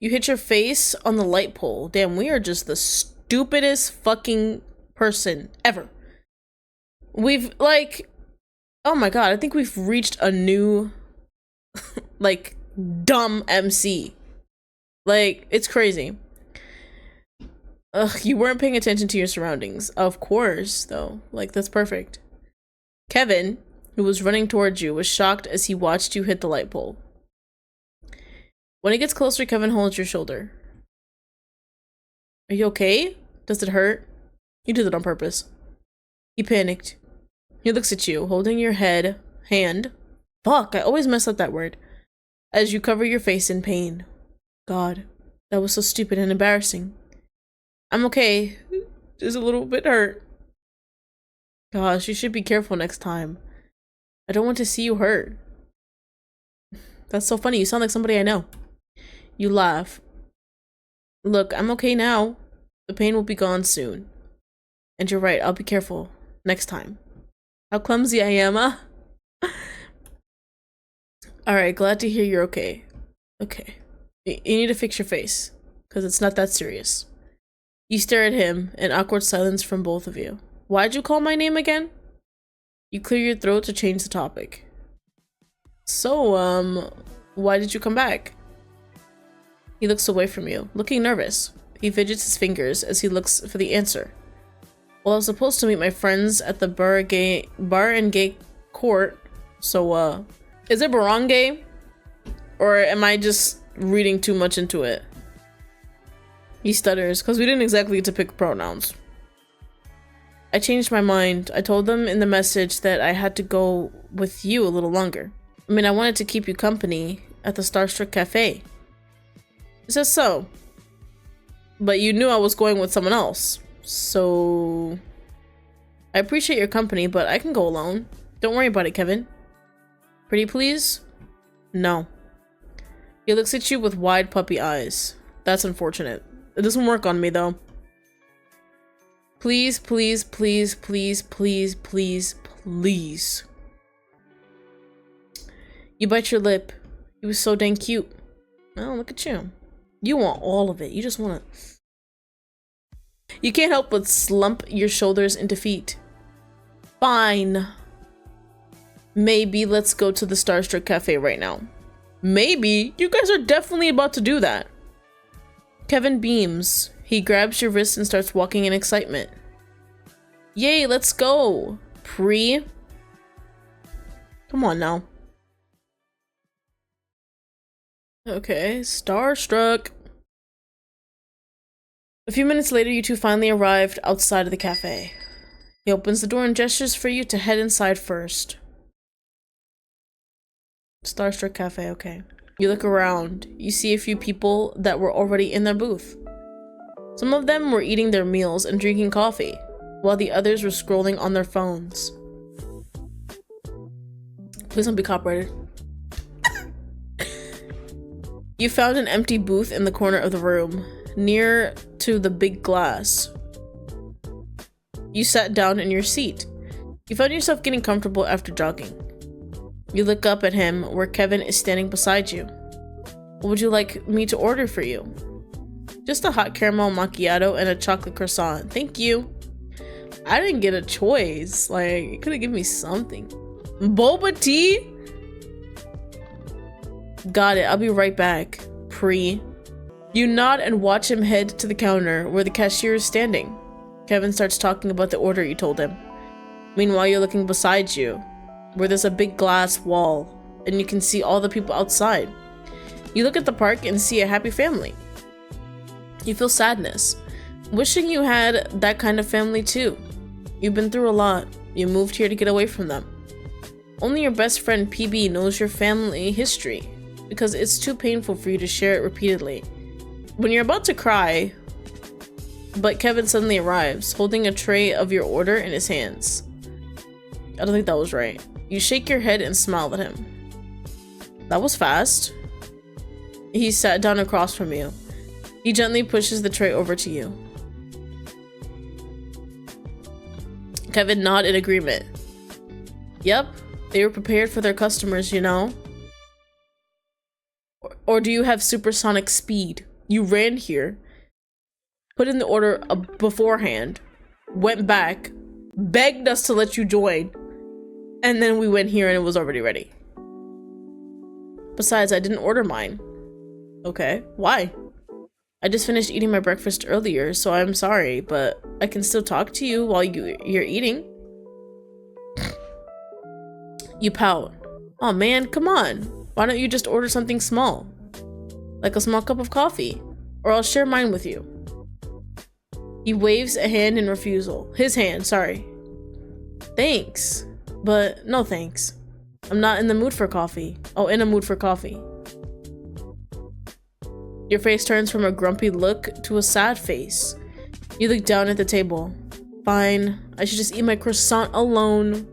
You hit your face on the light pole. Damn, we are just the stupidest fucking person ever. We've, like, oh my god, I think we've reached a new, like, dumb MC. Like, it's crazy. Ugh, you weren't paying attention to your surroundings. Of course, though. Like, that's perfect. Kevin, who was running towards you, was shocked as he watched you hit the light pole. When he gets closer, Kevin holds your shoulder. Are you okay? Does it hurt? You did it on purpose. He panicked. He looks at you, holding your hand. Fuck, I always mess up that word. As you cover your face in pain. God, that was so stupid and embarrassing. I'm okay. Just a little bit hurt. Gosh, you should be careful next time. I don't want to see you hurt. That's so funny. You sound like somebody I know. You laugh. Look, I'm okay now. The pain will be gone soon. And you're right. I'll be careful next time. How clumsy I am, huh? Alright, glad to hear you're okay. Okay. You need to fix your face. Because it's not that serious. You stare at him, an awkward silence from both of you. Why'd you call my name again? You clear your throat to change the topic. So, why did you come back? He looks away from you, looking nervous. He fidgets his fingers as he looks for the answer. Well, I was supposed to meet my friends at the bar and gay court, so, is it barangay? Or am I just reading too much into it? He stutters, because we didn't exactly get to pick pronouns. I changed my mind. I told them in the message that I had to go with you a little longer. I mean, I wanted to keep you company at the Starstruck Cafe. Is that so? But you knew I was going with someone else. So... I appreciate your company, but I can go alone. Don't worry about it, Kevin. Pretty please? No. He looks at you with wide puppy eyes. That's unfortunate. It doesn't work on me, though. Please, please, please, please, please, please, please. You bite your lip. He was so dang cute. Oh, look at you. You want all of it. You just want to... You can't help but slump your shoulders in defeat. Fine. Maybe let's go to the Starstruck Cafe right now. Maybe? You guys are definitely about to do that. Kevin beams. He grabs your wrist and starts walking in excitement. Yay, let's go. Come on now. Okay, starstruck. A few minutes later, you two finally arrived outside of the cafe. He opens the door and gestures for you to head inside first. Starstruck Cafe, okay. You look around. You see a few people that were already in their booth. Some of them were eating their meals and drinking coffee, while the others were scrolling on their phones. Please don't be copyrighted. You found an empty booth in the corner of the room, near to the big glass. You sat down in your seat. You found yourself getting comfortable after jogging. You look up at him where Kevin is standing beside you. What would you like me to order for you? Just a hot caramel macchiato and a chocolate croissant. Thank you. I didn't get a choice. Like, you could have given me something. Boba tea? Got it. I'll be right back. You nod and watch him head to the counter where the cashier is standing. Kevin starts talking about the order you told him. Meanwhile, you're looking beside you, where there's a big glass wall, and you can see all the people outside. You look at the park and see a happy family. You feel sadness, wishing you had that kind of family too. You've been through a lot. You moved here to get away from them. Only your best friend PB knows your family history, because it's too painful for you to share it repeatedly. When you're about to cry, but Kevin suddenly arrives, holding a tray of your order in his hands. I don't think that was right. You shake your head and smile at him. That was fast. He sat down across from you. He gently pushes the tray over to you. Kevin nodded in agreement. Yep, they were prepared for their customers, you know? Or do you have supersonic speed? You ran here, put in the order beforehand, went back, begged us to let you join, and then we went here and it was already ready. Besides, I didn't order mine. Okay, why? I just finished eating my breakfast earlier, so I'm sorry, but I can still talk to you while you're eating. You pout. Oh man, come on. Why don't you just order something small? Like a small cup of coffee, or I'll share mine with you. He waves a hand in refusal. His hand, sorry. Thanks, but no thanks. I'm not in the mood for coffee. Oh, in a mood for coffee. Your face turns from a grumpy look to a sad face. You look down at the table. Fine, I should just eat my croissant alone.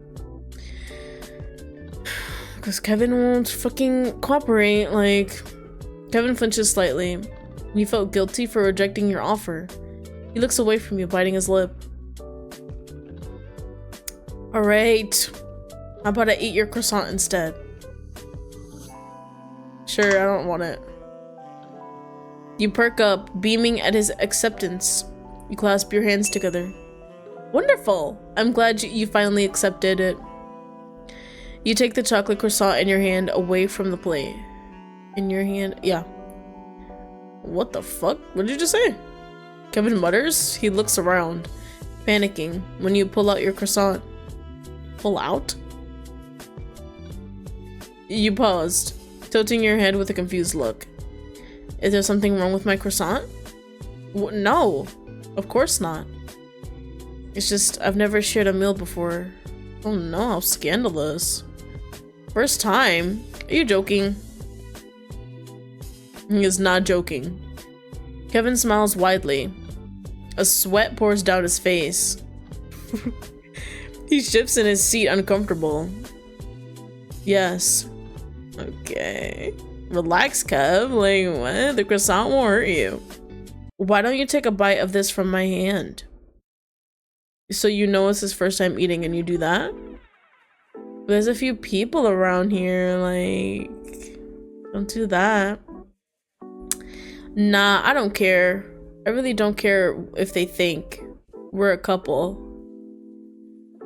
Because Kevin won't fucking cooperate, like... Kevin flinches slightly. You felt guilty for rejecting your offer. He looks away from you, biting his lip. Alright. How about I eat your croissant instead? Sure, I don't want it. You perk up, beaming at his acceptance. You clasp your hands together. Wonderful! I'm glad you finally accepted it. You take the chocolate croissant in your hand away from the plate. In your hand? Yeah. What the fuck? What did you just say? Kevin mutters. He looks around, panicking when you pull out your croissant. Pull out? You paused, tilting your head with a confused look. Is there something wrong with my croissant? No, of course not. It's just I've never shared a meal before. Oh no, how scandalous. First time? Are you joking? He is not joking. Kevin smiles widely. A sweat pours down his face. He shifts in his seat, uncomfortable. Yes. Okay. Relax, Kev. Like, what? The croissant won't hurt you. Why don't you take a bite of this from my hand? So you know it's his first time eating and you do that? There's a few people around here, like... Don't do that. Nah, I don't care. I really don't care if they think we're a couple.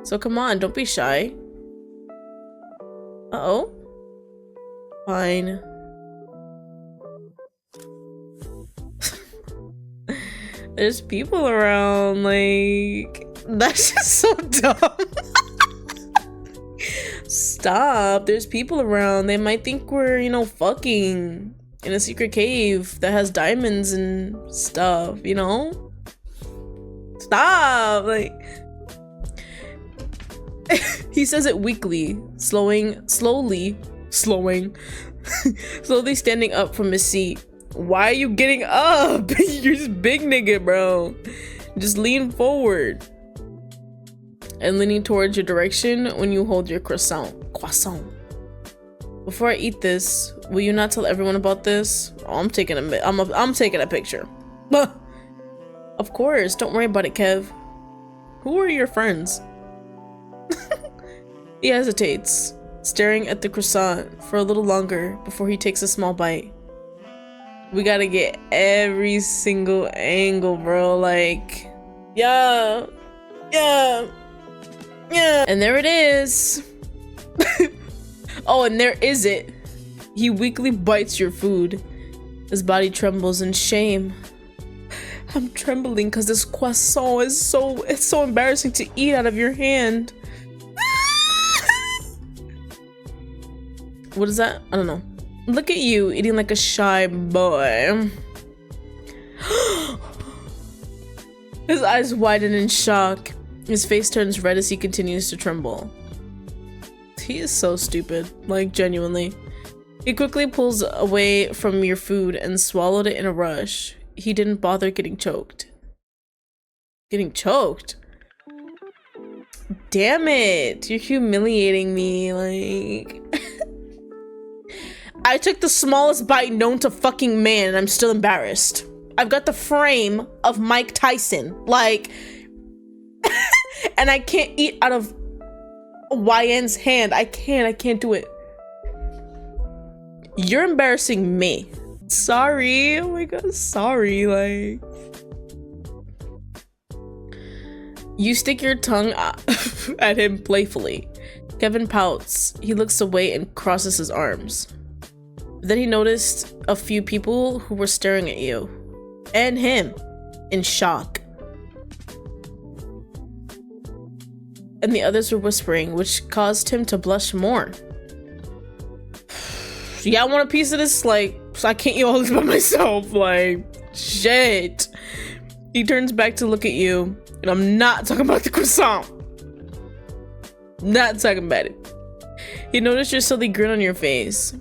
So come on, don't be shy. Uh-oh. Fine. There's people around, like... That's just so dumb. Stop. There's people around. They might think we're, you know, fucking in a secret cave that has diamonds and stuff, you know? Stop. Like... He says it weakly, slowly standing up from his seat. Why are you getting up? You're just big nigga, bro. Just lean forward. And leaning towards your direction when you hold your croissant. Before I eat this, will you not tell everyone about this? Oh, I'm taking a picture. Of course, don't worry about it, Kev. Who are your friends? He hesitates, staring at the croissant for a little longer before he takes a small bite. We gotta get every single angle, bro. Like, yeah. And there it is. Oh, and there is it. He weakly bites your food. His body trembles in shame. I'm trembling because this croissant is so embarrassing to eat out of your hand. What is that? I don't know. Look at you eating like a shy boy. His eyes widen in shock. His face turns red as he continues to tremble. He is so stupid, like genuinely. He quickly pulls away from your food and swallowed it in a rush. He didn't bother getting choked. Getting choked? Damn it! You're humiliating me, like... I took the smallest bite known to fucking man and I'm still embarrassed. I've got the frame of Mike Tyson. Like, And I can't eat out of YN's hand. I can't do it. You're embarrassing me. Sorry. Oh my god, sorry. Like, you stick your tongue at him playfully. Kevin pouts. He looks away and crosses his arms. Then he noticed a few people who were staring at you and him in shock. And the others were whispering, which caused him to blush more. Y'all want a piece of this? Like, I can't eat all this by myself. Like, shit. He turns back to look at you, and I'm not talking about the croissant. Not talking about it. He noticed your silly grin on your face.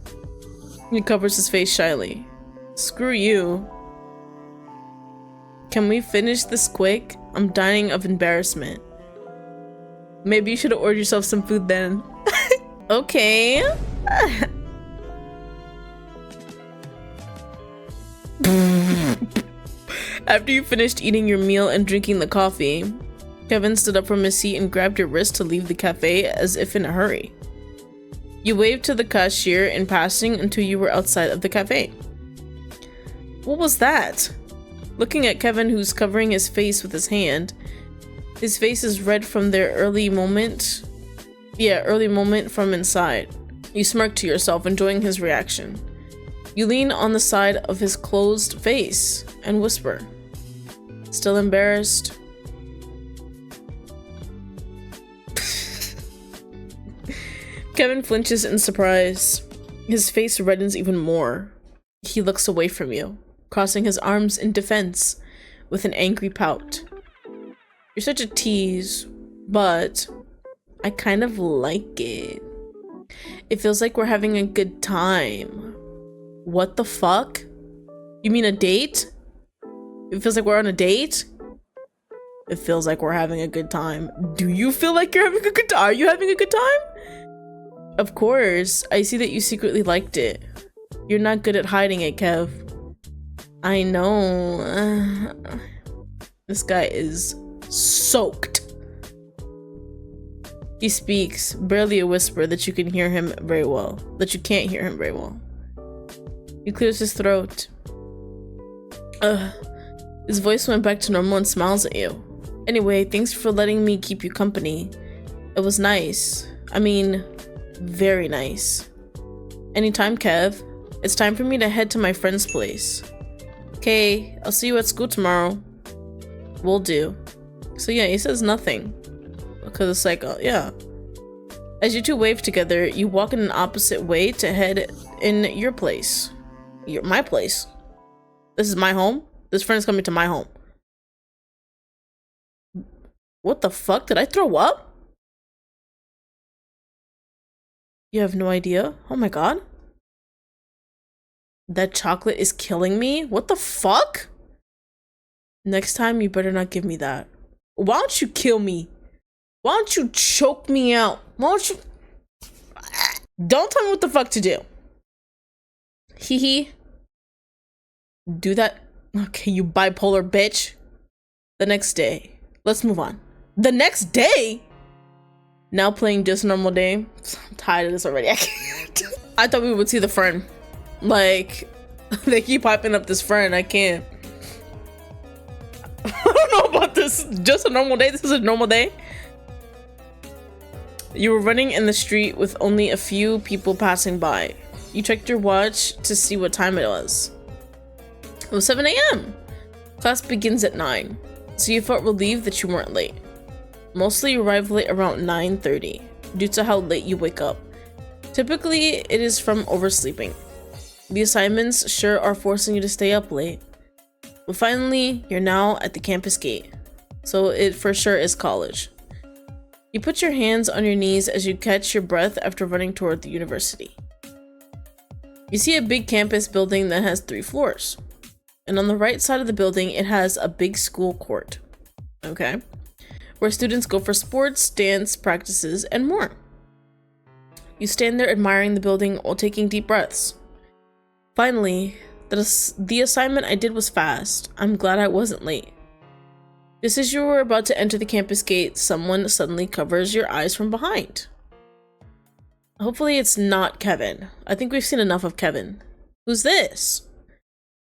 He covers his face shyly. Screw you. Can we finish this quick? I'm dying of embarrassment. Maybe you should have ordered yourself some food then. Okay. After you finished eating your meal and drinking the coffee, Kevin stood up from his seat and grabbed your wrist to leave the cafe as if in a hurry. You waved to the cashier in passing until you were outside of the cafe. What was that? Looking at Kevin, who's covering his face with his hand. His face is red from their early moment from inside. You smirk to yourself, enjoying his reaction. You lean on the side of his closed face and whisper, still embarrassed? Kevin flinches in surprise. His face reddens even more. He looks away from you, crossing his arms in defense with an angry pout. You're such a tease, but I kind of like it. It feels like we're having a good time. What the fuck? You mean a date? It feels like we're on a date? It feels like we're having a good time. Do you feel like you're having a good time? Are you having a good time? Of course. I see that you secretly liked it. You're not good at hiding it, Kev. I know. This guy is soaked. He speaks, barely a whisper that you can hear him very well. That you can't hear him very well. He clears his throat. His voice went back to normal and smiles at you. Anyway, thanks for letting me keep you company. It was nice. I mean, very nice. Anytime, Kev. It's time for me to head to my friend's place. Okay, I'll see you at school tomorrow. Will do. So yeah, he says nothing. Because it's like, yeah. As you two wave together, you walk in an opposite way to head in your place. My place. This is my home? This friend's coming to my home. What the fuck? Did I throw up? You have no idea? Oh my god. That chocolate is killing me? What the fuck? Next time, you better not give me that. Why don't you kill me? Why don't you choke me out? Why don't you... Don't tell me what the fuck to do. Hee hee. Do that. Okay, you bipolar bitch. The next day. Let's move on. The next day? Now playing just a normal day. I'm tired of this already. I can't. I thought we would see the friend. Like, they keep hyping up this friend. I can't. I don't know about this. Just a normal day. This is a normal day. You were running in the street with only a few people passing by. You checked your watch to see what time it was. It was 7 a.m. Class begins at 9, so you felt relieved that you weren't late. Mostly you arrive late around 9:30 due to how late you wake up. Typically, it is from oversleeping. The assignments sure are forcing you to stay up late. But finally, you're now at the campus gate, so it for sure is college. You put your hands on your knees as you catch your breath after running toward the university. You see a big campus building that has 3 floors. And on the right side of the building, it has a big school court. Okay? Where students go for sports, dance, practices, and more. You stand there admiring the building while taking deep breaths. Finally, the assignment I did was fast. I'm glad I wasn't late. Just as you were about to enter the campus gate, someone suddenly covers your eyes from behind. Hopefully it's not Kevin. I think we've seen enough of Kevin. Who's this?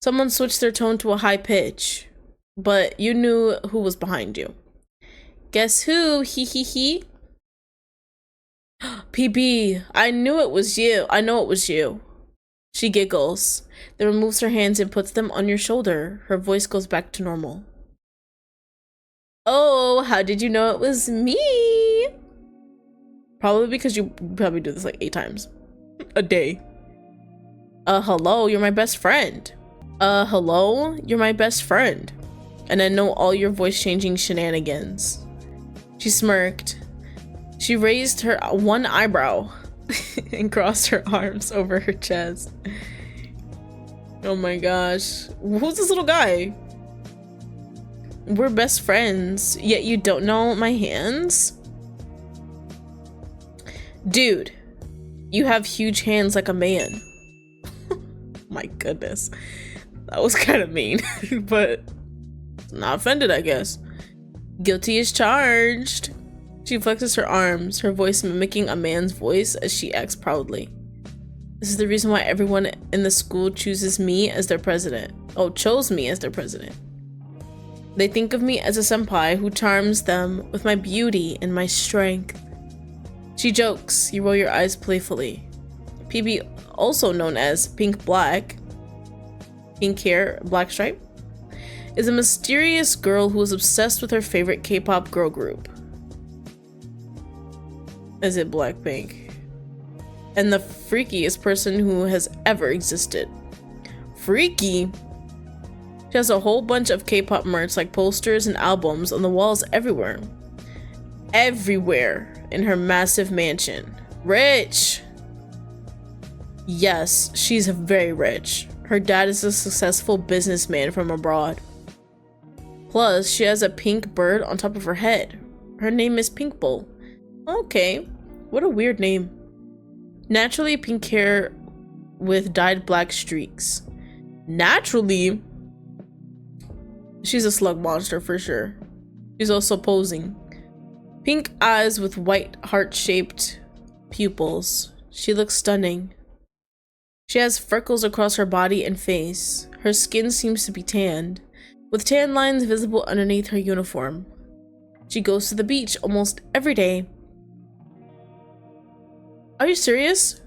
Someone switched their tone to a high pitch, but you knew who was behind you. Guess who? Hee hee hee. PB, I knew it was you. I know it was you. She giggles, then removes her hands and puts them on your shoulder. Her voice goes back to normal. Oh, how did you know it was me? Probably because you probably do this like 8 times a day. Hello, you're my best friend. Hello, you're my best friend. And I know all your voice changing shenanigans. She smirked. She raised her one eyebrow and crossed her arms over her chest. Oh my gosh. Who's this little guy? We're best friends, yet you don't know my hands? Dude, you have huge hands like a man. My goodness. That was kind of mean, but not offended, I guess. Guilty as charged. She flexes her arms, her voice mimicking a man's voice as she acts proudly. This is the reason why everyone in the school chooses me as their president. Oh, chose me as their president. They think of me as a senpai who charms them with my beauty and my strength. She jokes. You roll your eyes playfully. PB, also known as Pink Black, pink hair, black stripe, is a mysterious girl who is obsessed with her favorite K-pop girl group. Is it Blackpink? And the freakiest person who has ever existed. Freaky? She has a whole bunch of K-pop merch like posters and albums on the walls everywhere. Everywhere in her massive mansion. Rich! Yes, she's very rich. Her dad is a successful businessman from abroad. Plus, she has a pink bird on top of her head. Her name is Pink Bull. Okay, what a weird name. Naturally pink hair with dyed black streaks. Naturally? She's a slug monster for sure. She's also posing. Pink eyes with white heart-shaped pupils. She looks stunning. She has freckles across her body and face. Her skin seems to be tanned, with tan lines visible underneath her uniform. She goes to the beach almost every day. Are you serious?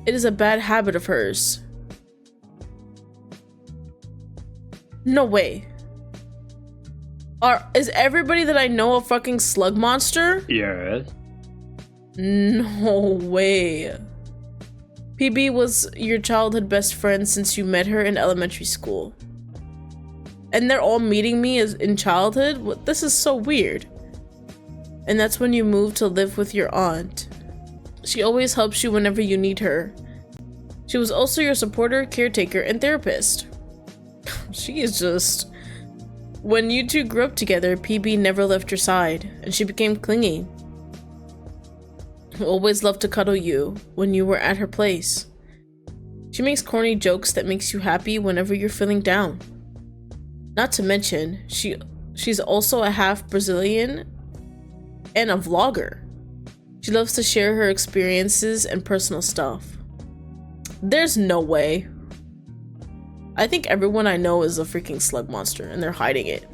It is a bad habit of hers. No way. Is everybody that I know a fucking slug monster? Yes. No way. PB was your childhood best friend since you met her in elementary school. And they're all meeting me as in childhood? What? This is so weird. And that's when you moved to live with your aunt. She always helps you whenever you need her. She was also your supporter, caretaker, and therapist. She is just... When you two grew up together, PB never left your side, and she became clingy. Always loved to cuddle you when you were at her place. She makes corny jokes that makes you happy whenever you're feeling down. Not to mention, she's also a half Brazilian and a vlogger. She loves to share her experiences and personal stuff. There's no way. I think everyone I know is a freaking slug monster and they're hiding it.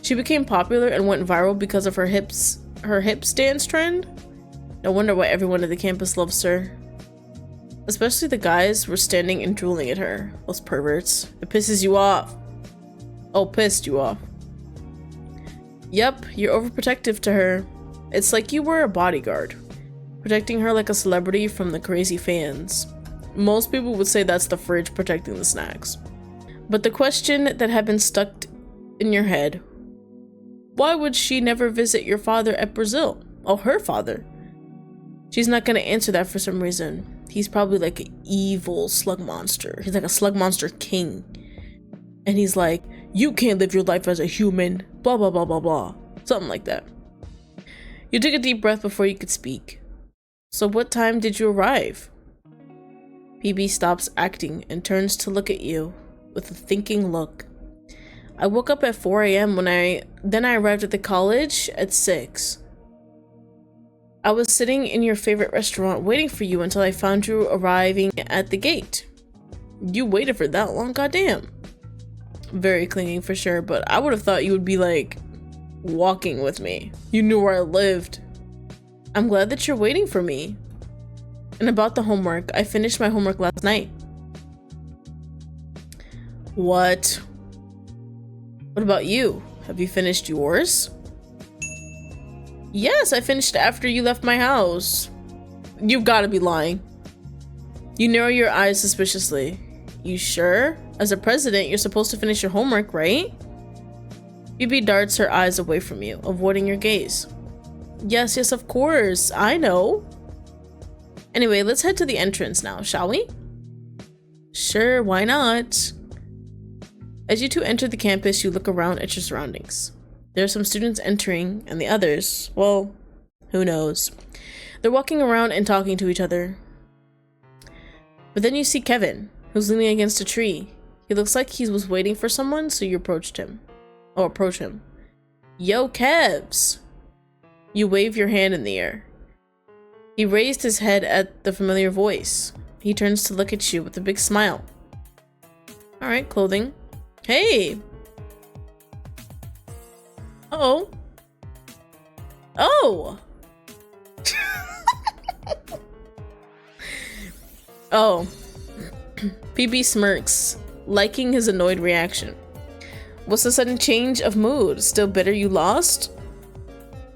She became popular and went viral because of her hip dance trend. No wonder why everyone at the campus loves her. Especially the guys were standing and drooling at her. Those perverts. It pisses you off. Oh, pissed you off. Yep, you're overprotective to her. It's like you were a bodyguard, protecting her like a celebrity from the crazy fans. Most people would say that's the fridge protecting the snacks. But the question that had been stuck in your head, why would she never visit your father at Brazil? Oh, her father. She's not gonna answer that for some reason. He's probably like an evil slug monster. He's like a slug monster king. And he's like, you can't live your life as a human, blah, blah, blah, blah, blah. Something like that. You took a deep breath before you could speak. So what time did you arrive? PB stops acting and turns to look at you. with a thinking look. I woke up at 4 a.m. Then I arrived at the college at 6. I was sitting in your favorite restaurant waiting for you until I found you arriving at the gate. You waited for that long, goddamn. Very clinging for sure, but I would have thought you would be like walking with me. You knew where I lived. I'm glad that you're waiting for me. And about the homework, I finished my homework last night. What? What about you? Have you finished yours? Yes, I finished after you left my house. You've got to be lying. You narrow your eyes suspiciously. You sure? As a president, you're supposed to finish your homework, right? Phoebe darts her eyes away from you, avoiding your gaze. Yes, yes, of course. I know. Anyway, let's head to the entrance now, shall we? Sure, why not? As you two enter the campus, you look around at your surroundings. There are some students entering, and the others, well, who knows? They're walking around and talking to each other. But then you see Kevin, who's leaning against a tree. He looks like he was waiting for someone, so you approach him. Yo, Kevs! You wave your hand in the air. He raised his head at the familiar voice. He turns to look at you with a big smile. Alright, clothing. Hey! Uh-oh. Oh! Oh. PB smirks, liking his annoyed reaction. What's the sudden change of mood? Still bitter you lost?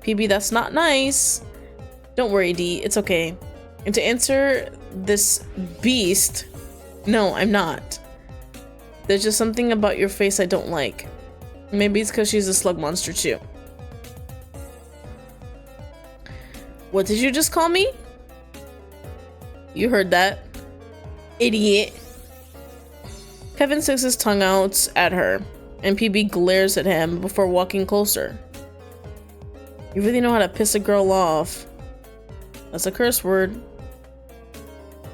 PB, that's not nice. Don't worry, D, it's okay. And to answer this beast, no, I'm not. There's just something about your face I don't like. Maybe it's because she's a slug monster too. What did you just call me? You heard that. Idiot. Kevin sticks his tongue out at her, and PB glares at him before walking closer. You really know how to piss a girl off. That's a curse word.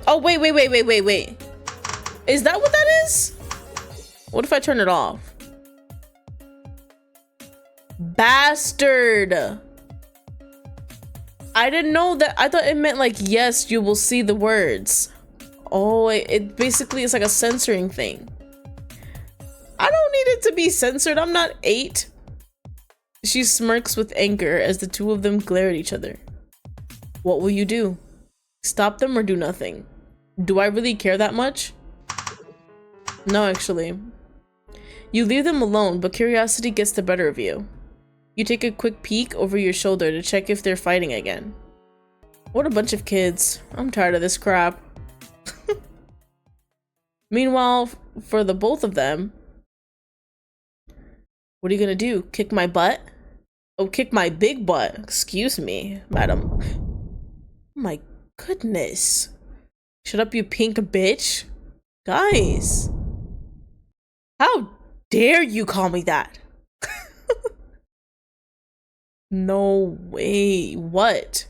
Oh, wait. Is that what that is? What if I turn it off? Bastard! I didn't know that. I thought it meant like, yes, you will see the words. Oh, it basically is like a censoring thing. I don't need it to be censored. I'm not 8. She smirks with anger as the two of them glare at each other. What will you do? Stop them or do nothing? Do I really care that much? No, actually. You leave them alone, but curiosity gets the better of you. You take a quick peek over your shoulder to check if they're fighting again. What a bunch of kids. I'm tired of this crap. Meanwhile, for the both of them, what are you gonna do? Kick my butt? Oh, kick my big butt. Excuse me, madam. Oh my goodness. Shut up, you pink bitch. Guys. How dare you call me that? No way. What?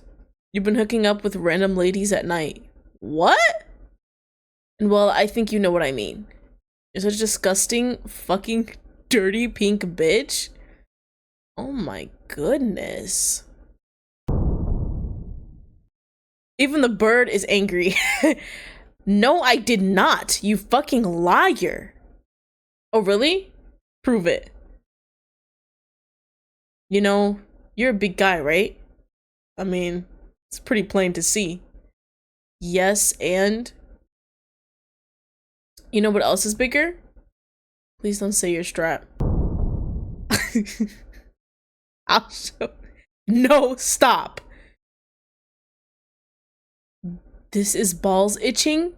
You've been hooking up with random ladies at night. What? And well, I think you know what I mean. You're such a disgusting, fucking, dirty pink bitch. Oh my goodness. Even the bird is angry. No, I did not. You fucking liar. Oh, really? Prove it. You know, you're a big guy, right? I mean, it's pretty plain to see. Yes, and? You know what else is bigger? Please don't say your strap. I'll show. No, stop. This is balls itching?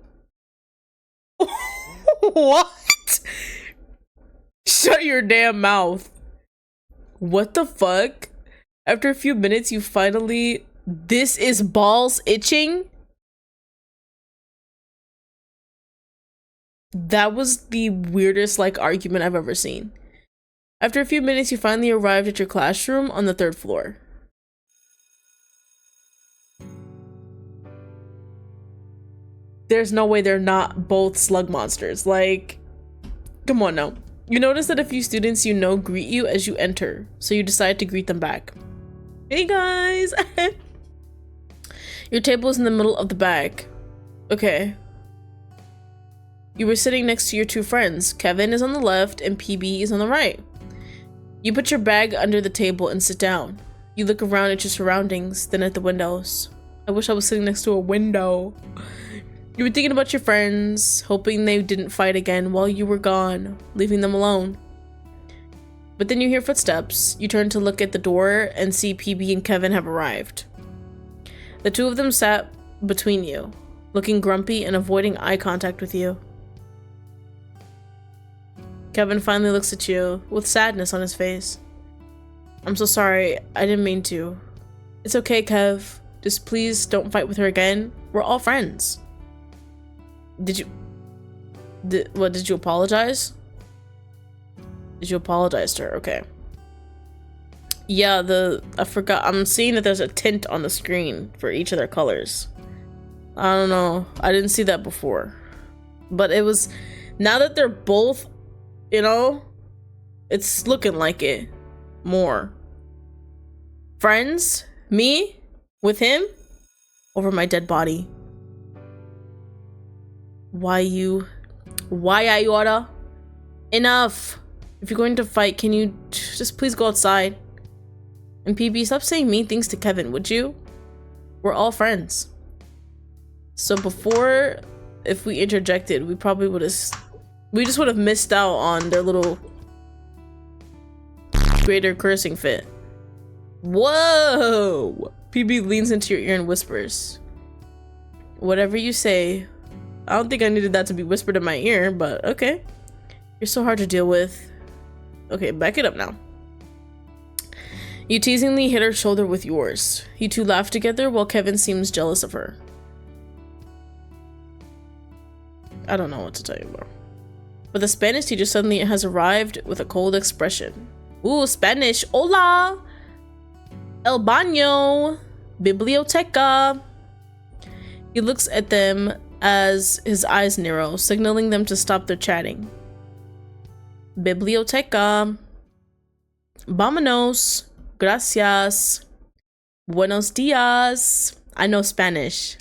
What? Shut your damn mouth. What the fuck? After a few minutes, you finally... This is balls itching? That was the weirdest, like, argument I've ever seen. After a few minutes, you finally arrived at your classroom on the 3rd floor. There's no way they're not both slug monsters. Like, Come on now. You notice that a few students you know greet you as you enter, so you decide to greet them back. Hey guys! Your table is in the middle of the bag. Okay. You were sitting next to your two friends. Kevin is on the left and PB is on the right. You put your bag under the table and sit down. You look around at your surroundings, then at the windows. I wish I was sitting next to a window. You were thinking about your friends, hoping they didn't fight again while you were gone, leaving them alone. But then you hear footsteps. You turn to look at the door and see PB and Kevin have arrived. The two of them sat between you, looking grumpy and avoiding eye contact with you. Kevin finally looks at you with sadness on his face. I'm so sorry, I didn't mean to. It's okay, Kev. Just please don't fight with her again. We're all friends. Did you apologize? Did you apologize to her? Okay. Yeah, I forgot. I'm seeing that there's a tint on the screen for each of their colors. I don't know. I didn't see that before. But it was, now that they're both, you know, it's looking like it more. Friends? Me? With him? Over my dead body. Why Ayora? Enough. If you're going to fight, can you just please go outside? And PB, stop saying mean things to Kevin, would you? We're all friends. So before, if we interjected, we probably would have, we just would have missed out on their little greater cursing fit. Whoa! PB leans into your ear and whispers, whatever you say. I don't think I needed that to be whispered in my ear, but okay. You're so hard to deal with. Okay, back it up now. You teasingly hit her shoulder with yours. You two laugh together while Kevin seems jealous of her. I don't know what to tell you about. But the Spanish teacher suddenly has arrived with a cold expression. Ooh, Spanish. Hola! El baño. Biblioteca. He looks at them as his eyes narrow, signaling them to stop their chatting. Biblioteca. Vámonos. Gracias. Buenos dias. I know Spanish.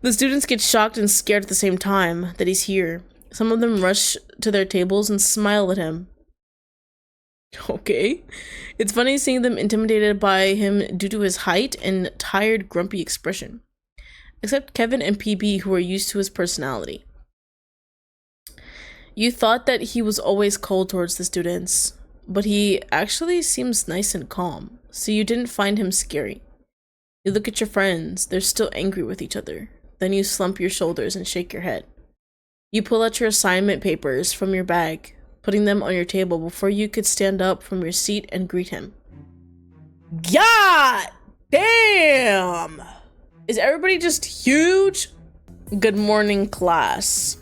The students get shocked and scared at the same time that he's here. Some of them rush to their tables and smile at him. Okay. It's funny seeing them intimidated by him due to his height and tired, grumpy expression. Except Kevin and PB, who are used to his personality. You thought that he was always cold towards the students, but he actually seems nice and calm, so you didn't find him scary. You look at your friends, they're still angry with each other. Then you slump your shoulders and shake your head. You pull out your assignment papers from your bag, putting them on your table before you could stand up from your seat and greet him. God damn! Is everybody just huge? Good morning, class.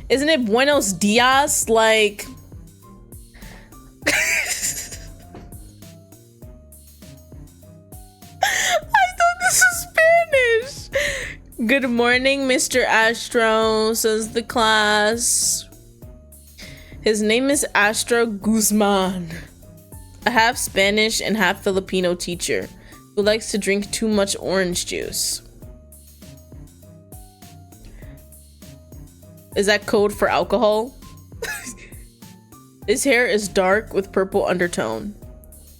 Isn't it buenos dias? Like... I thought this was Spanish. Good morning, Mr. Astro, says the class. His name is Astro Guzman, a half Spanish and half Filipino teacher who likes to drink too much orange juice. Is that code for alcohol? His hair is dark with purple undertone,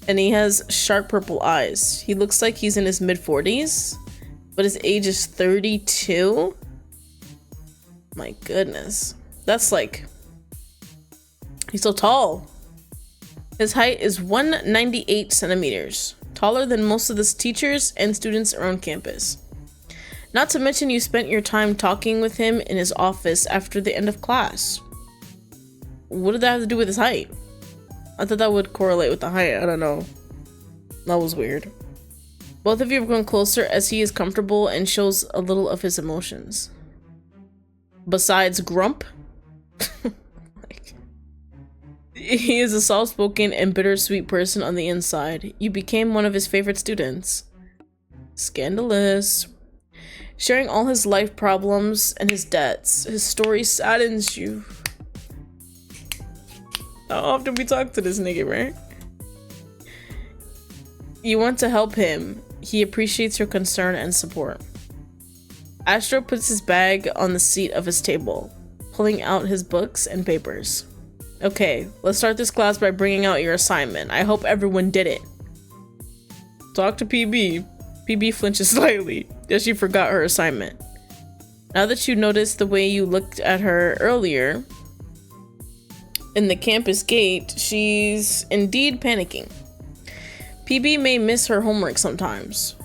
and he has sharp purple eyes. He looks like he's in his mid-40s, but his age is 32. My goodness. That's like... He's so tall. His height is 198 centimeters, taller than most of the teachers and students around campus. Not to mention you spent your time talking with him in his office after the end of class. What did that have to do with his height? I thought that would correlate with the height. I don't know. That was weird. Both of you have grown closer as he is comfortable and shows a little of his emotions. Besides grump. He is a soft-spoken and bittersweet person on the inside. You became one of his favorite students. Scandalous. sharing all his life problems and his debts. His story saddens you. How often we talk to this nigga, right? You want to help him. He appreciates your concern and support. Astro puts his bag on the seat of his table, pulling out his books and papers. Okay, let's start this class by bringing out your assignment. I hope everyone did it. Talk to PB. PB flinches slightly, as she forgot her assignment. Now that you noticed the way you looked at her earlier in the campus gate, she's indeed panicking. PB may miss her homework sometimes.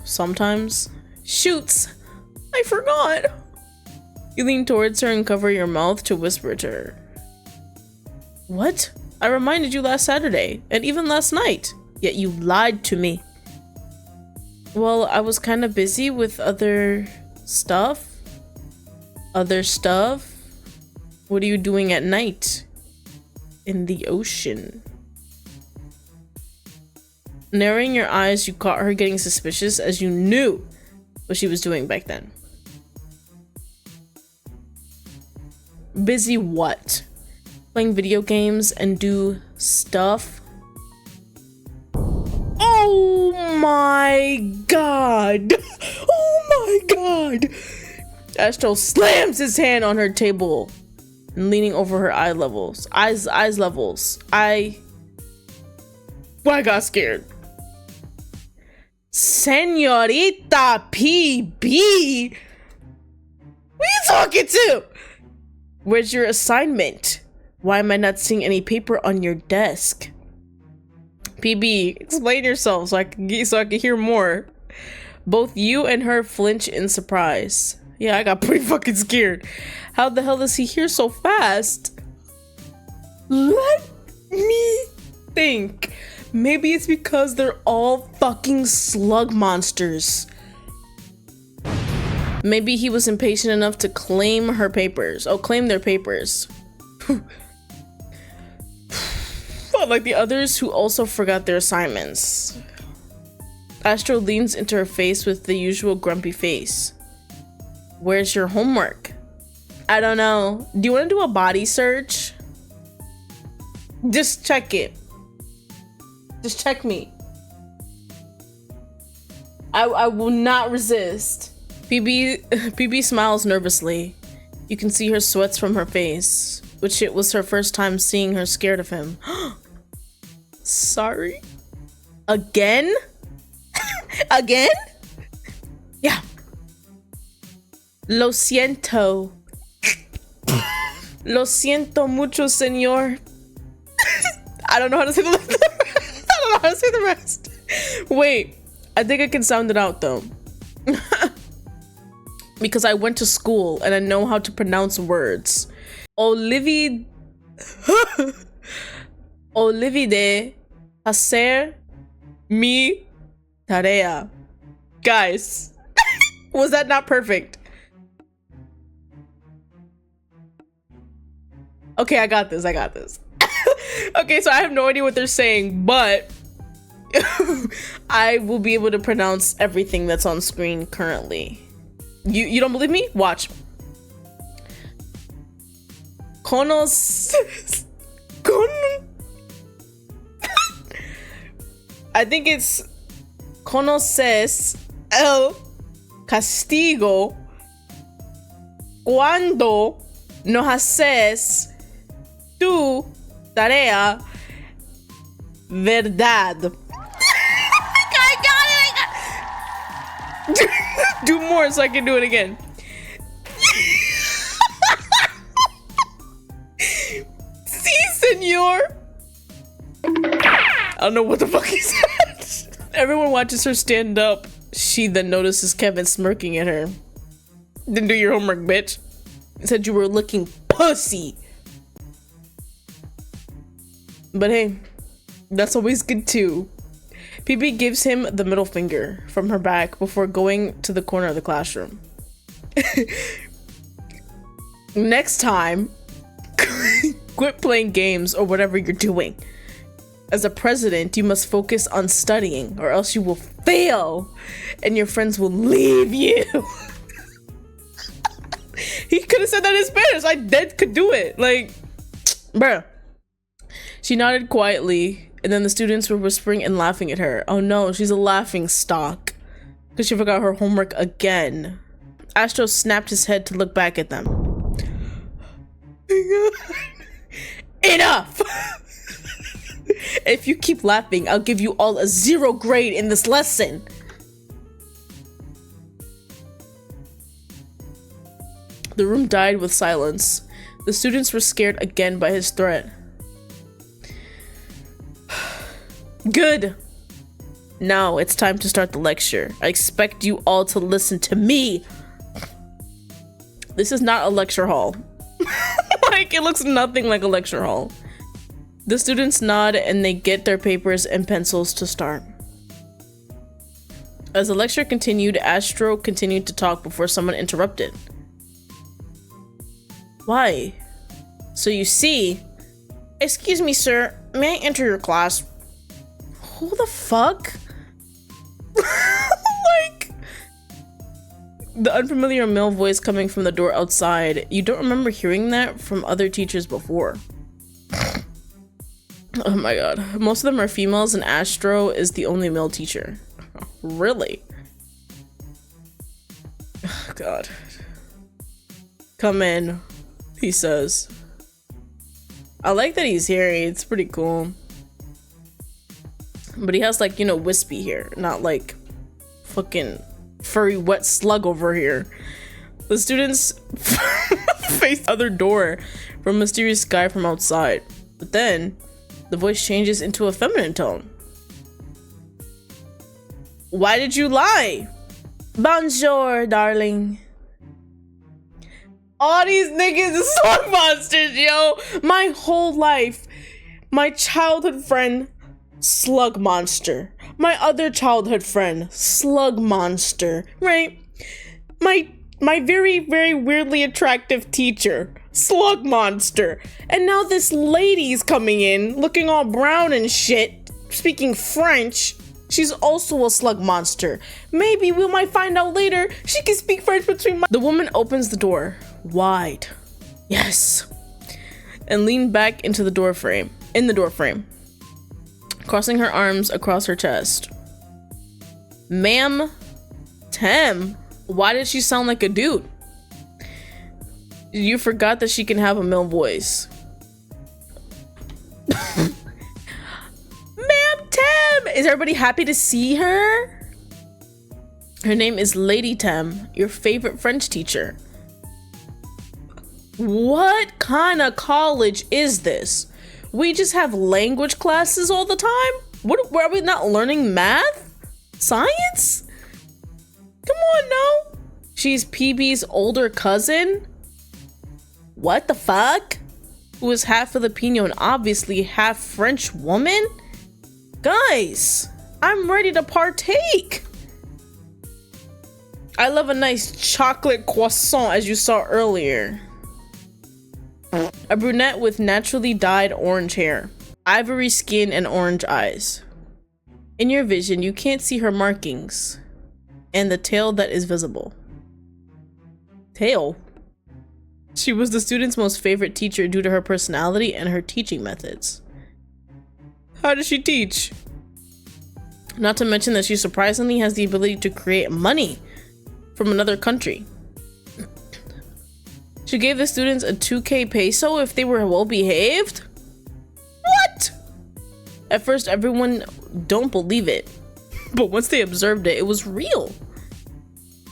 Shoots! I forgot! You lean towards her and cover your mouth to whisper to her. What? I reminded you last Saturday, and even last night, yet you lied to me. Well, I was kind of busy with other stuff. What are you doing at night? In the ocean. Narrowing your eyes, you caught her getting suspicious as you knew what she was doing back then. Busy what? Playing video games and do stuff? Oh my god! Oh my god! Astro slams his hand on her table and leaning over her eyes levels. I got scared. Senorita PB? Who are you talking to? Where's your assignment? Why am I not seeing any paper on your desk? PB, explain yourself so I can hear more. Both you and her flinch in surprise. Yeah, I got pretty fucking scared. How the hell is he here so fast? Let me think. Maybe it's because they're all fucking slug monsters. Maybe he was impatient enough to claim her papers. Oh, claim their papers. Like the others who also forgot their assignments. Astro leans into her face with the usual grumpy face. Where's your homework? I don't know. Do you want to do a body search? Just check it. Just check me. I will not resist. PB smiles nervously. You can see her sweats from her face, which it was her first time seeing her scared of him. Sorry? Again? Again? Yeah. Lo siento. Lo siento mucho, señor. I don't know how to say the rest. I don't know how to say the rest. Wait, I think I can sound it out though. Because I went to school and I know how to pronounce words. Olivide hacer mi tarea. Guys, was that not perfect? Okay, I got this. Okay, so I have no idea what they're saying, but I will be able to pronounce everything that's on screen currently. You don't believe me? Watch. I think it's conoces el castigo cuando no haces tu tarea verdad. I got it. Do more so I can do it again. Si, senor. I don't know what the fuck he said. Everyone watches her stand up. She then notices Kevin smirking at her. Didn't do your homework, bitch. Said you were looking pussy. But hey, that's always good too. PB gives him the middle finger from her back before going to the corner of the classroom. Next time, quit playing games or whatever you're doing. As a president, you must focus on studying or else you will fail and your friends will leave you. could have said that in Spanish. I dead could do it. Like, bruh. She nodded quietly, and then the students were whispering and laughing at her. Oh no, she's a laughing stock. Because she forgot her homework again. Astro snapped his head to look back at them. Enough! If you keep laughing, I'll give you all a 0 grade in this lesson. The room died with silence. The students were scared again by his threat. Good. Now it's time to start the lecture. I expect you all to listen to me. This is not a lecture hall. Like, it looks nothing like a lecture hall. The students nod and they get their papers and pencils to start. As the lecture continued, Astro continued to talk before someone interrupted. Why? So you see... Excuse me, sir. May I enter your class? Who the fuck? Like... The unfamiliar male voice coming from the door outside. You don't remember hearing that from other teachers before. Oh my god. Most of them are females and Astro is the only male teacher. Really? Oh god. Come in, he says. I like that he's hairy. It's pretty cool. But he has, like, you know, wispy hair, not like fucking furry wet slug over here. The students face the other door from a mysterious guy from outside. But then the voice changes into a feminine tone. Why did you lie? Bonjour, darling. All these niggas are slug monsters, yo. My whole life, my childhood friend, slug monster. My other childhood friend, slug monster, right? My very, very weirdly attractive teacher, slug monster. And now this lady's coming in, looking all brown and shit, speaking French. She's also a slug monster. Maybe we might find out later she can speak French between my— The woman opens the door, wide. Yes. And leaned back into the door frame, crossing her arms across her chest. Ma'am, Tem, why did she sound like a dude? You forgot that she can have a male voice. Ma'am Tem, is everybody happy to see her? Her name is Lady Tem, your favorite French teacher. What kind of college is this? We just have language classes all the time? Were we not learning math? Science? Come on, no. She's PB's older cousin? What the fuck? Who is half Filipino and obviously half French woman? Guys, I'm ready to partake. I love a nice chocolate croissant, as you saw earlier. A brunette with naturally dyed orange hair, ivory skin, and orange eyes. In your vision, you can't see her markings and the tail that is visible. Tail? She was the student's most favorite teacher due to her personality and her teaching methods. How does she teach? Not to mention that she surprisingly has the ability to create money from another country. She gave the students a 2K peso if they were well behaved? What? At first, everyone don't believe it, but once they observed it, it was real.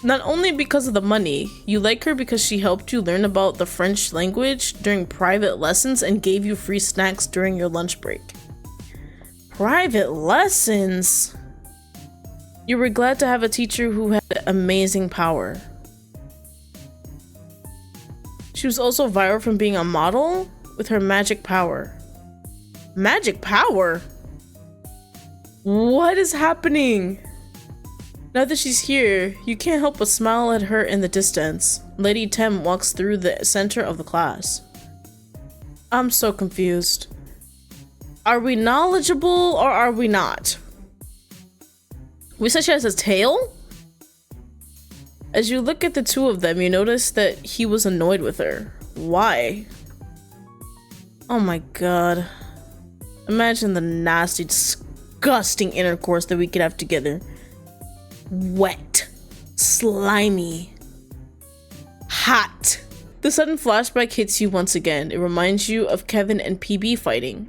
Not only because of the money, you like her because she helped you learn about the French language during private lessons and gave you free snacks during your lunch break. Private lessons? You were glad to have a teacher who had amazing power. She was also viral from being a model with her magic power. Magic power? What is happening? Now that she's here, you can't help but smile at her in the distance. Lady Tem walks through the center of the class. I'm so confused. Are we knowledgeable or are we not? We said she has a tail? As you look at the two of them, you notice that he was annoyed with her. Why? Oh my god. Imagine the nasty, disgusting intercourse that we could have together. Wet, slimy, hot. The sudden flashback hits you once again. It reminds you of Kevin and PB fighting,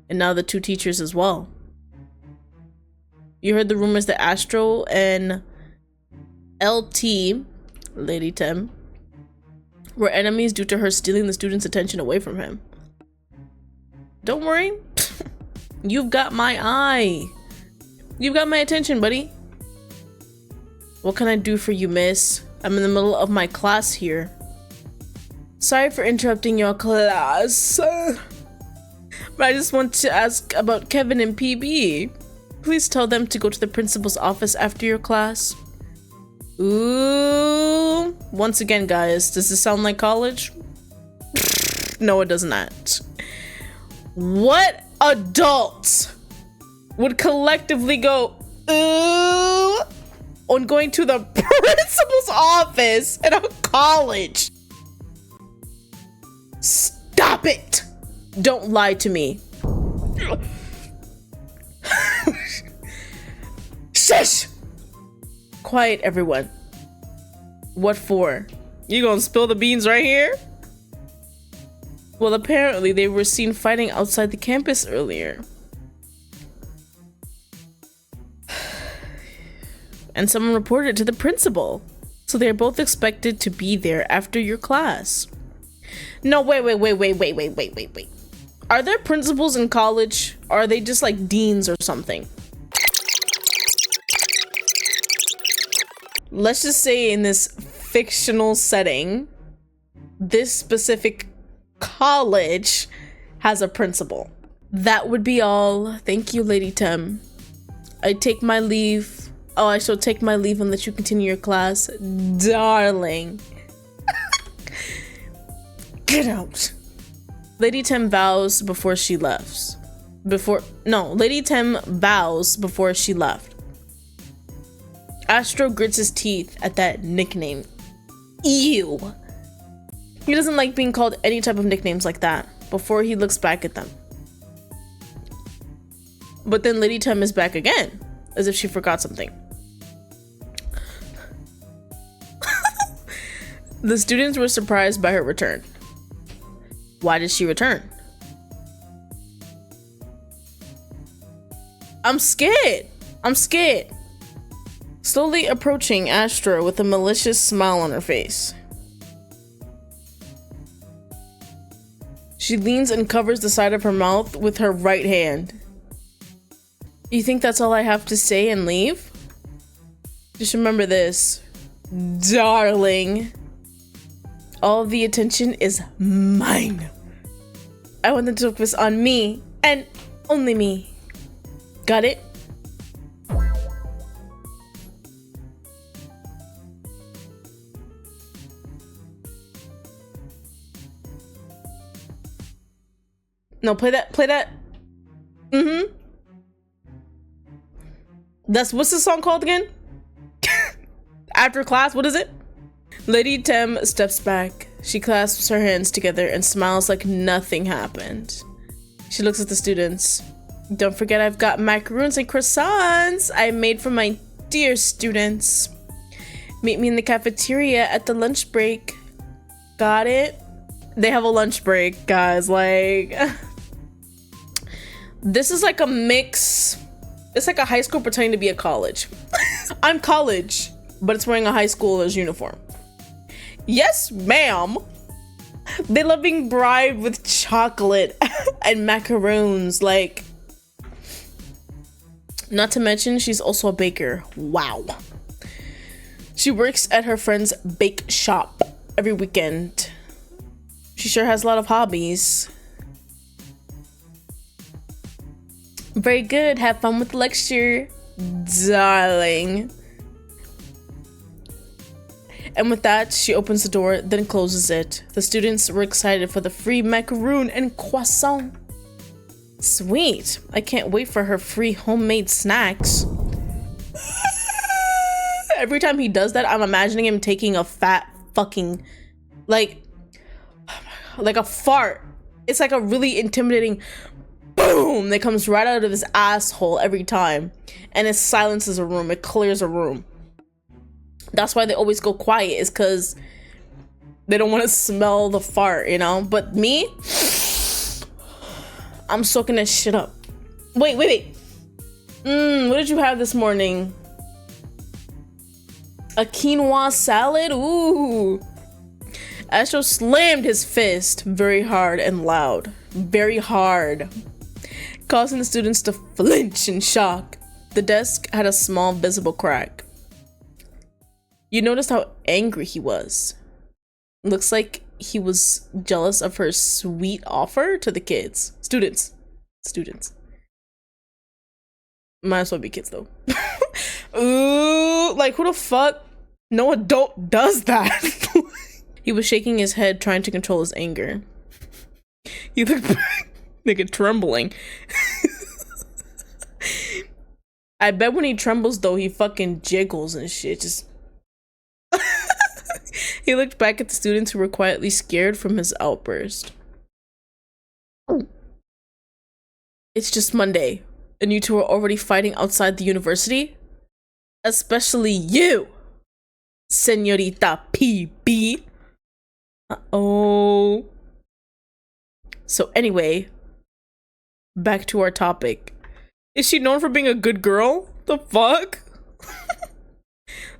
and now the two teachers as well. You heard the rumors that Astro and LT, Lady Tem, were enemies due to her stealing the students' attention away from him. Don't worry. You've got my eye. You've got my attention, buddy. What can I do for you, miss? I'm in the middle of my class here. Sorry for interrupting your class. But I just want to ask about Kevin and PB. Please tell them to go to the principal's office after your class. Ooh. Once again, guys, does this sound like college? No, it does not. What adults would collectively go, ooh, on going to the principal's office at a college? Stop it! Don't lie to me. Shush! Quiet, everyone. What for? You gonna spill the beans right here? Well, apparently they were seen fighting outside the campus earlier. And someone reported it to the principal. So they're both expected to be there after your class. No, wait. Are there principals in college? Or are they just like deans or something? Let's just say in this fictional setting, this specific college has a principal. That would be all. Thank you, Lady Tem. I take my leave. Oh, I shall take my leave and let you continue your class. Darling. Get out. Lady Tem bows before she left. Lady Tem bows before she left. Astro grits his teeth at that nickname. Ew. He doesn't like being called any type of nicknames like that before he looks back at them. But then Lady Tem is back again, as if she forgot something. The students were surprised by her return. Why did she return? I'm scared. Slowly approaching Astro with a malicious smile on her face. She leans and covers the side of her mouth with her right hand. You think that's all I have to say and leave? Just remember this, darling. All of the attention is mine. I want them to focus on me and only me. Got it? No, play that. Mm-hmm. What's the song called again? After class, what is it? Lady Tem steps back. She clasps her hands together and smiles like nothing happened. She looks at the students. Don't forget I've got macaroons and croissants I made for my dear students. Meet me in the cafeteria at the lunch break. Got it? They have a lunch break, guys. Like, this is like a mix. It's like a high school pretending to be a college. I'm college, but it's wearing a high schooler's uniform. Yes, ma'am. They love being bribed with chocolate and macaroons. Like, not to mention, she's also a baker. Wow. She works at her friend's bake shop every weekend. She sure has a lot of hobbies. Very good. Have fun with the lecture, darling. And with that, she opens the door, then closes it. The students were excited for the free macaroon and croissant. Sweet. I can't wait for her free homemade snacks. every time he does that, I'm imagining him taking a fat fucking, like a fart. It's like a really intimidating boom that comes right out of his asshole every time, and it silences a room, it clears a room. That's why they always go quiet, is because they don't want to smell the fart, you know? But me, I'm soaking that shit up. Wait. What did you have this morning? A quinoa salad? Ooh. Astro slammed his fist very hard and loud. Very hard. Causing the students to flinch in shock. The desk had a small visible crack. You noticed how angry he was. Looks like he was jealous of her sweet offer to the kids. Students. Might as well be kids though. Ooh, like who the fuck? No adult does that. He was shaking his head, trying to control his anger. He looked back, nigga trembling. I bet when he trembles though, he fucking jiggles and shit. Just he looked back at the students who were quietly scared from his outburst. It's just Monday, and you two are already fighting outside the university? Especially you, Señorita PB. Uh-oh. So anyway, back to our topic. Is she known for being a good girl? The fuck?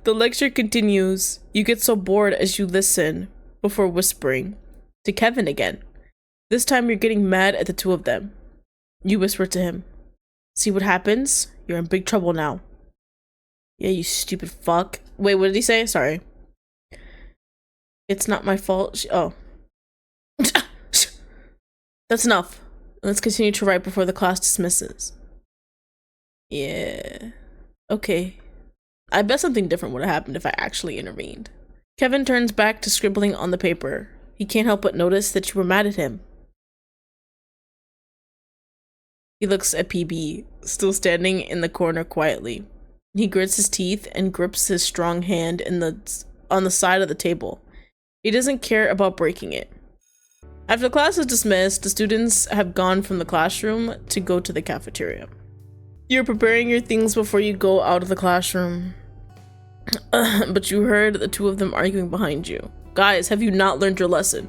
The lecture continues. You get so bored as you listen before whispering to Kevin again. This time you're getting mad at the two of them. You whisper to him. See what happens? You're in big trouble now. Yeah, you stupid fuck. Wait, what did he say? Sorry. It's not my fault. Oh. That's enough. Let's continue to write before the class dismisses. Yeah. Okay. I bet something different would have happened if I actually intervened. Kevin turns back to scribbling on the paper. He can't help but notice that you were mad at him. He looks at PB, still standing in the corner quietly. He grits his teeth and grips his strong hand on the side of the table. He doesn't care about breaking it. After class is dismissed, the students have gone from the classroom to go to the cafeteria. You're preparing your things before you go out of the classroom. But you heard the two of them arguing behind you. Guys, have you not learned your lesson?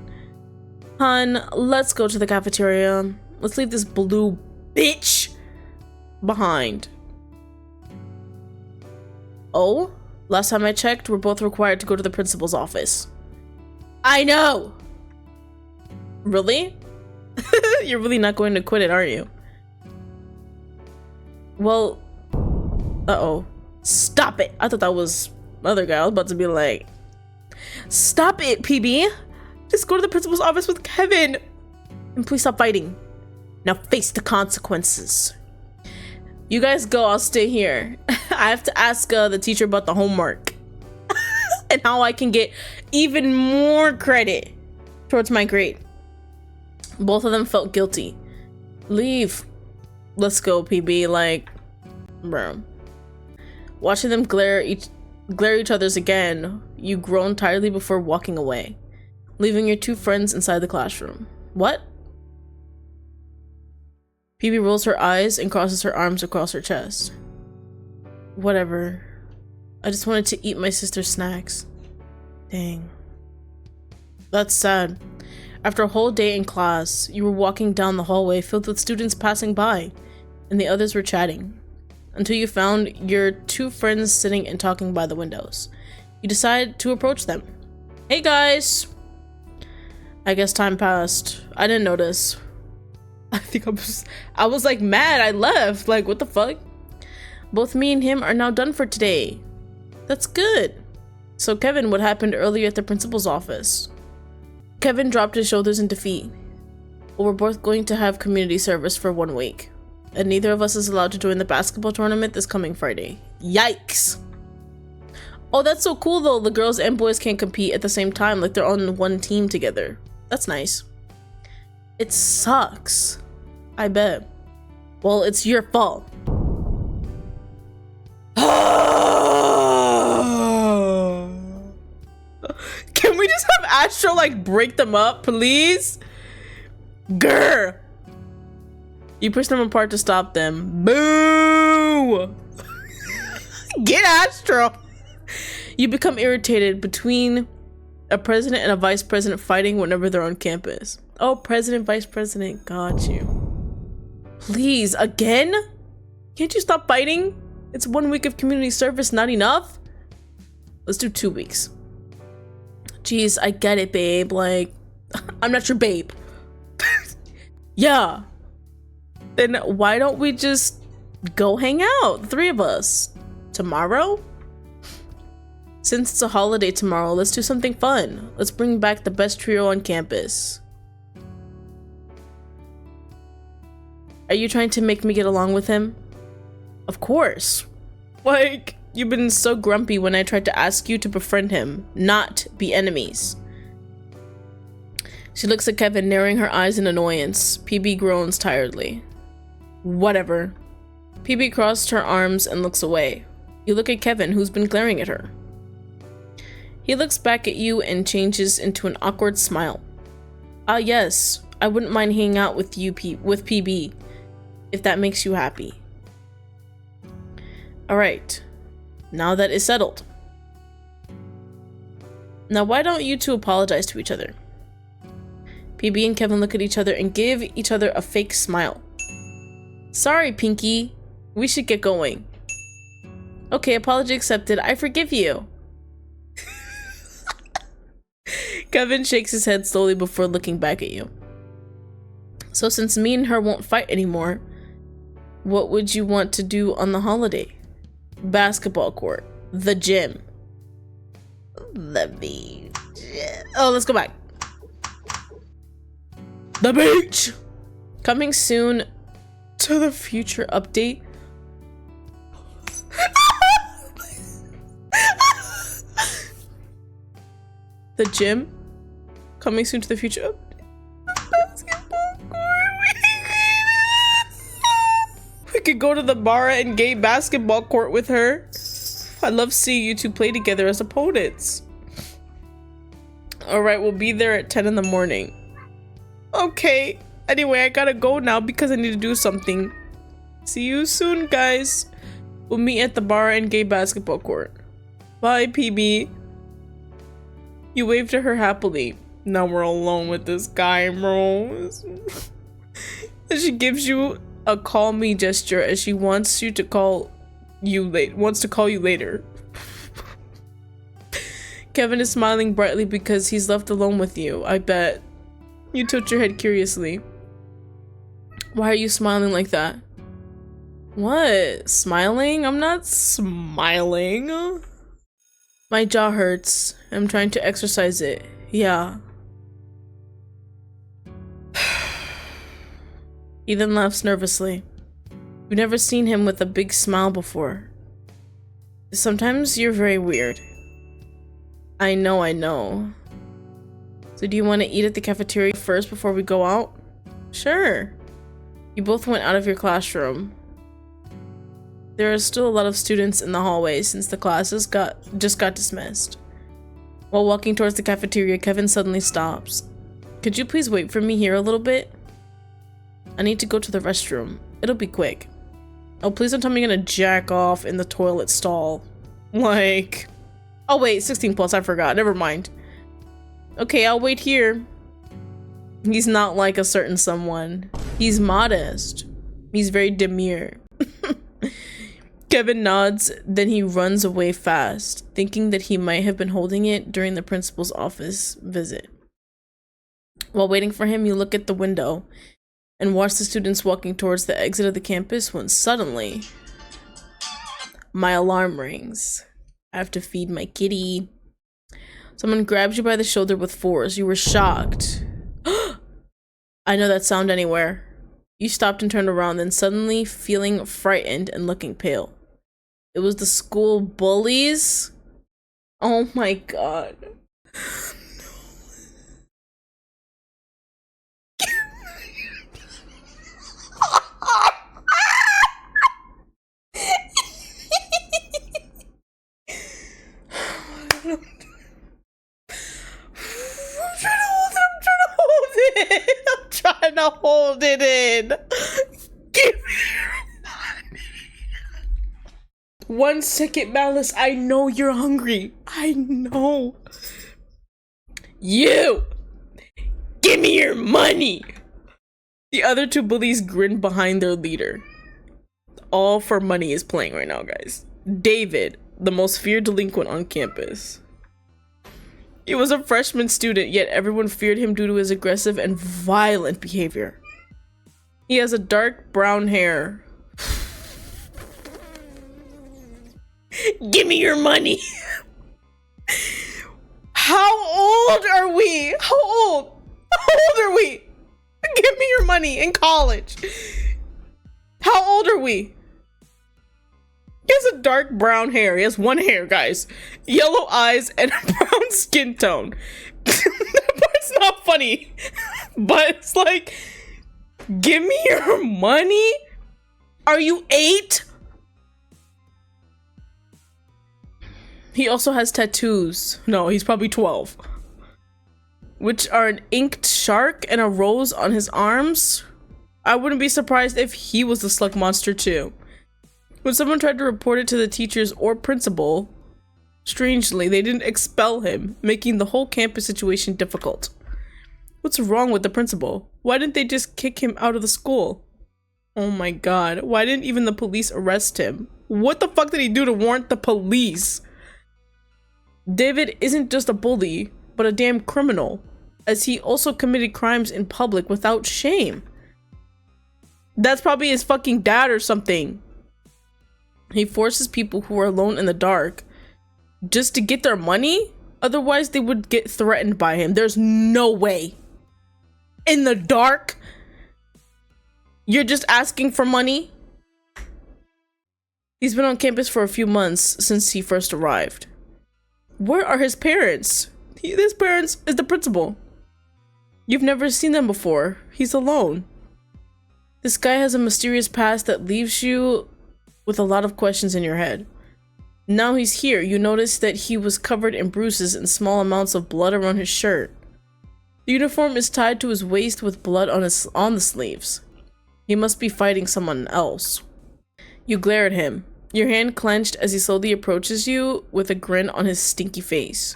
Hun, let's go to the cafeteria. Let's leave this blue bitch behind. Oh, last time I checked, we're both required to go to the principal's office. I know! Really? You're really not going to quit it, are you? Well, uh-oh. Stop it! I thought that was the other guy. I was about to be like, stop it, PB! Just go to the principal's office with Kevin! And please stop fighting. Now face the consequences. You guys go, I'll stay here. I have to ask the teacher about the homework. And how I can get even more credit towards my grade. Both of them felt guilty. Leave. Let's go, PB. Like, bro. Watching them glare each other's again, you groan tiredly before walking away, leaving your two friends inside the classroom. What? PB rolls her eyes and crosses her arms across her chest. Whatever. I just wanted to eat my sister's snacks. Dang. That's sad. After a whole day in class, you were walking down the hallway filled with students passing by, and the others were chatting, until you found your two friends sitting and talking by the windows. You decided to approach them. Hey guys! I guess time passed. I didn't notice. I was like mad. I left. Like, what the fuck? Both me and him are now done for today. That's good. So Kevin, what happened earlier at the principal's office? Kevin dropped his shoulders in defeat. Well, we're both going to have community service for 1 week, and neither of us is allowed to join the basketball tournament this coming Friday. Yikes. Oh, that's so cool though. The girls and boys can't compete at the same time, like they're on one team together. That's nice. It sucks. I bet. Well, it's your fault. Can we just have Astro like break them up, please? Grr. You push them apart to stop them. Boo! Get Astro. You become irritated between a president and a vice president fighting whenever they're on campus. Oh, president, vice president, got you. Please, again? Can't you stop fighting? It's 1 week of community service, not enough? Let's do 2 weeks. Jeez, I get it, babe. Like, I'm not your babe. Yeah. Then why don't we just go hang out, the 3 of us? Tomorrow? Since it's a holiday tomorrow, let's do something fun. Let's bring back the best trio on campus. Are you trying to make me get along with him? Of course. Like, you've been so grumpy when I tried to ask you to befriend him, not be enemies. She looks at Kevin, narrowing her eyes in annoyance. PB groans tiredly. Whatever. PB crossed her arms and looks away. You look at Kevin, who's been glaring at her. He looks back at you and changes into an awkward smile. Ah, yes, I wouldn't mind hanging out with you, with PB, if that makes you happy. Alright, now that is settled. Now why don't you two apologize to each other? PB and Kevin look at each other and give each other a fake smile. Sorry, Pinky. We should get going. Okay, apology accepted. I forgive you. Kevin shakes his head slowly before looking back at you. So since me and her won't fight anymore, what would you want to do on the holiday? Basketball court. The gym. The beach. Oh, let's go back. The beach! Coming soon to the future update. The gym. Coming soon to the future update. Basketball court. We could go to the bar and gay basketball court with her. I love seeing you two play together as opponents. Alright, we'll be there at 10 in the morning. Okay. Anyway, I gotta go now because I need to do something. See you soon, guys. We'll meet at the bar and gay basketball court. Bye, PB. You wave to her happily. Now we're alone with this guy, bro. And she gives you a call me gesture as she wants you to call you later. Kevin is smiling brightly because he's left alone with you, I bet. You tilt your head curiously. Why are you smiling like that? What? Smiling? I'm not smiling. My jaw hurts. I'm trying to exercise it. Yeah. He then laughs nervously. You've never seen him with a big smile before. Sometimes you're very weird. I know. So do you want to eat at the cafeteria first before we go out? Sure. You both went out of your classroom. There are still a lot of students in the hallway since the classes just got dismissed. While walking towards the cafeteria, Kevin suddenly stops. Could you please wait for me here a little bit? I need to go to the restroom. It'll be quick. Oh, please don't tell me you're gonna jack off in the toilet stall. Like... Oh wait, 16 plus, I forgot. Never mind. Okay, I'll wait here. He's not like a certain someone. He's modest. He's very demure. Kevin nods, then he runs away fast, thinking that he might have been holding it during the principal's office visit. While waiting for him, you look at the window and watch the students walking towards the exit of the campus when suddenly my alarm rings. I have to feed my kitty. Someone grabs you by the shoulder with force. You were shocked. I know that sound anywhere. You stopped and turned around, then suddenly feeling frightened and looking pale. It was the school bullies? Oh my god. wanna hold it in. Give me your money. 1 second, Malice. I know you're hungry. I know. You! Give me your money! The other two bullies grinned behind their leader. All for Money is playing right now, guys. David, the most feared delinquent on campus. He was a freshman student, yet everyone feared him due to his aggressive and violent behavior. He has a dark brown hair. Give me your money! How old are we? How old? How old are we? Give me your money in college. How old are we? He has a dark brown hair. He has one hair, guys. Yellow eyes and a brown skin tone. That part's not funny. But it's like, give me your money? Are you 8? He also has tattoos. No, he's probably 12. Which are an inked shark and a rose on his arms. I wouldn't be surprised if he was the slug monster too. When someone tried to report it to the teachers or principal, strangely, they didn't expel him, making the whole campus situation difficult. What's wrong with the principal? Why didn't they just kick him out of the school? Oh my god, why didn't even the police arrest him? What the fuck did he do to warrant the police? David isn't just a bully, but a damn criminal, as he also committed crimes in public without shame. That's probably his fucking dad or something. He forces people who are alone in the dark just to get their money. Otherwise, they would get threatened by him. There's no way. In the dark, you're just asking for money? He's been on campus for a few months since he first arrived. Where are his parents? His parents is the principal. You've never seen them before. He's alone. This guy has a mysterious past that leaves you with a lot of questions in your head. Now he's here. You notice that he was covered in bruises and small amounts of blood around his shirt. The uniform is tied to his waist with blood on the sleeves. He must be fighting someone else. You glare at him, your hand clenched as he slowly approaches you with a grin on his stinky face.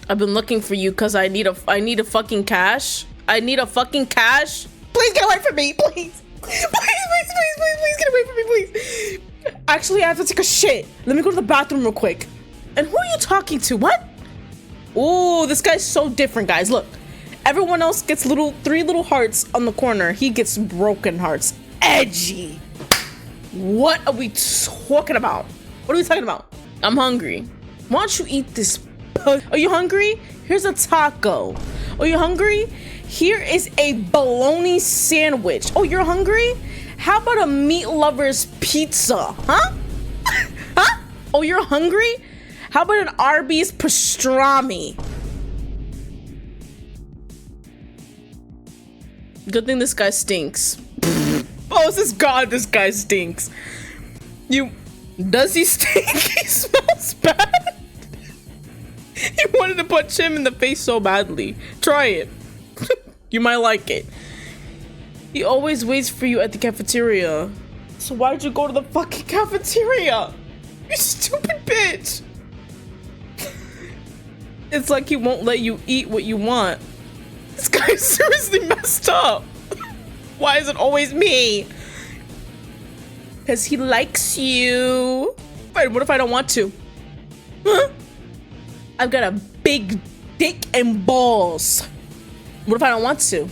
I've been looking for you because I need a fucking cash. I need a fucking cash. Please get away from me, please. Please get away from me, please. Actually, I have to take a shit. Let me go to the bathroom real quick. And who are you talking to? What? Ooh, this guy's so different, guys. Look, everyone else gets 3 little hearts on the corner. He gets broken hearts. Edgy. What are we talking about? What are we talking about? I'm hungry. Why don't you eat this? Are you hungry? Here's a taco. Are you hungry? Here is a bologna sandwich. Oh, you're hungry? How about a meat lover's pizza? Huh? Huh? Oh, you're hungry? How about an Arby's pastrami? Good thing this guy stinks. Oh, this is God, this guy stinks. Does he stink? He smells bad. He wanted to punch him in the face so badly. Try it. You might like it. He always waits for you at the cafeteria. So why'd you go to the fucking cafeteria? You stupid bitch. It's like he won't let you eat what you want. This guy's seriously messed up. Why is it always me? Because he likes you. Wait, what if I don't want to? Huh? I've got a big dick and balls. What if I don't want to?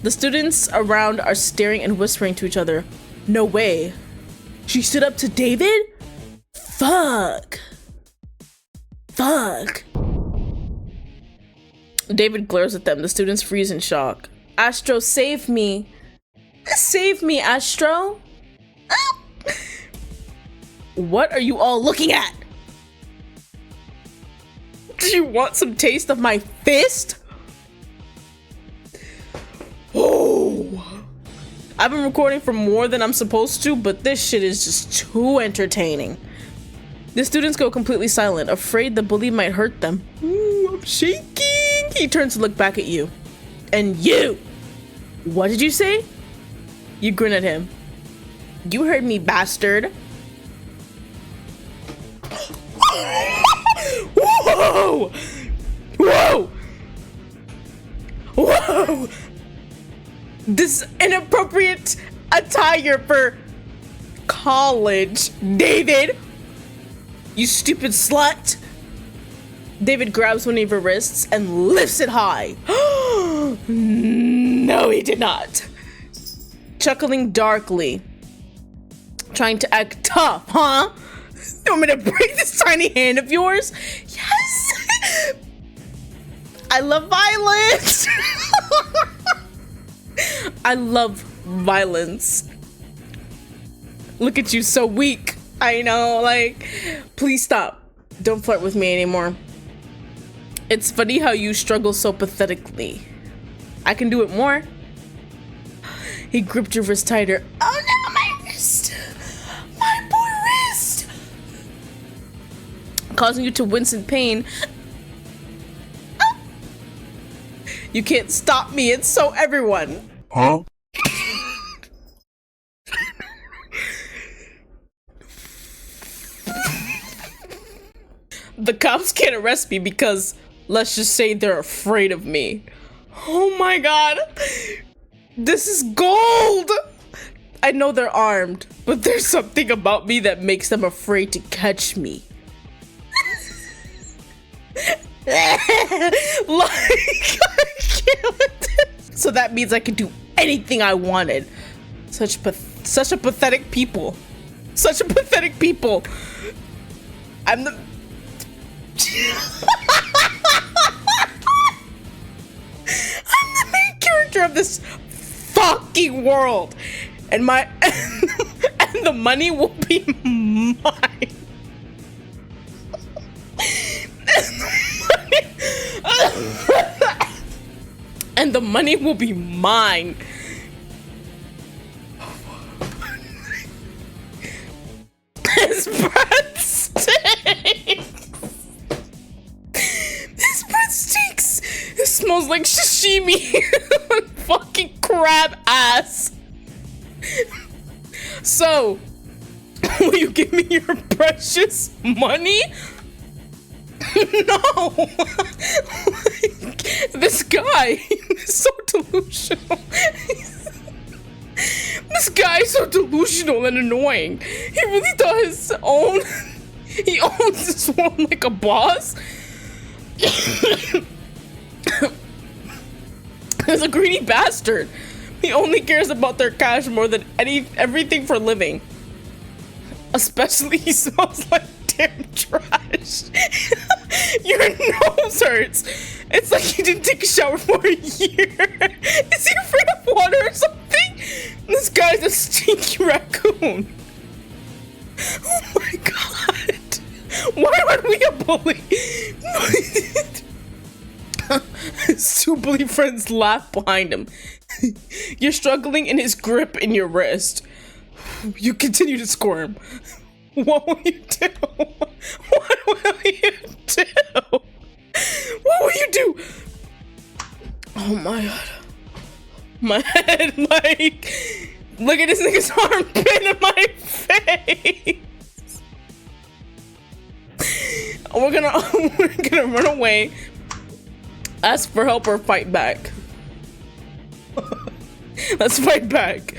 The students around are staring and whispering to each other. No way. She stood up to David? Fuck. Fuck. David glares at them. The students freeze in shock. Astro, save me. Save me, Astro. Ah. What are you all looking at? Do you want some taste of my fist? Oh. I've been recording for more than I'm supposed to, but this shit is just too entertaining. The students go completely silent, afraid the bully might hurt them. Ooh, I'm shaking. He turns to look back at you. And you! What did you say? You grin at him. You heard me, bastard. Whoa! Whoa! Whoa! This inappropriate attire for college, David. You stupid slut. David grabs one of your wrists and lifts it high. No, he did not. Chuckling darkly. Trying to act tough, huh? You want me to break this tiny hand of yours? Yes! I love violence! I love violence. Look at you, so weak. I know, like, please stop. Don't flirt with me anymore. It's funny how you struggle so pathetically. I can do it more. He gripped your wrist tighter. Oh no, my wrist! My poor wrist! Causing you to wince in pain. You can't stop me, and so everyone. Huh? The cops can't arrest me because, let's just say, they're afraid of me. Oh my god. This is gold! I know they're armed, but there's something about me that makes them afraid to catch me. Like, I can't. So that means I can do anything I wanted. Such a pathetic people. Such a pathetic people. I'm the... I'm the main character of this fucking world, and my and the money will be mine. And the money will be mine. His breath stinks. His breath stinks. It smells like sashimi. Fucking crab ass. So, will you give me your precious money? No. Like, this guy is so delusional. This guy is so delusional and annoying. He really does own. He owns this world like a boss. He's a greedy bastard. He only cares about their cash more than everything for living. Especially he smells like damn trash. Your nose hurts. It's like you didn't take a shower for a year. Is he afraid of water or something? This guy's a stinky raccoon. Oh my god. Why aren't we a bully? His two bully friends laugh behind him. You're struggling in his grip in your wrist. You continue to squirm. What will you do? What will you do? What will you do? Oh my god. My head, like, look at this nigga's armpit in my face. We're gonna run away, ask for help, or fight back. Let's fight back.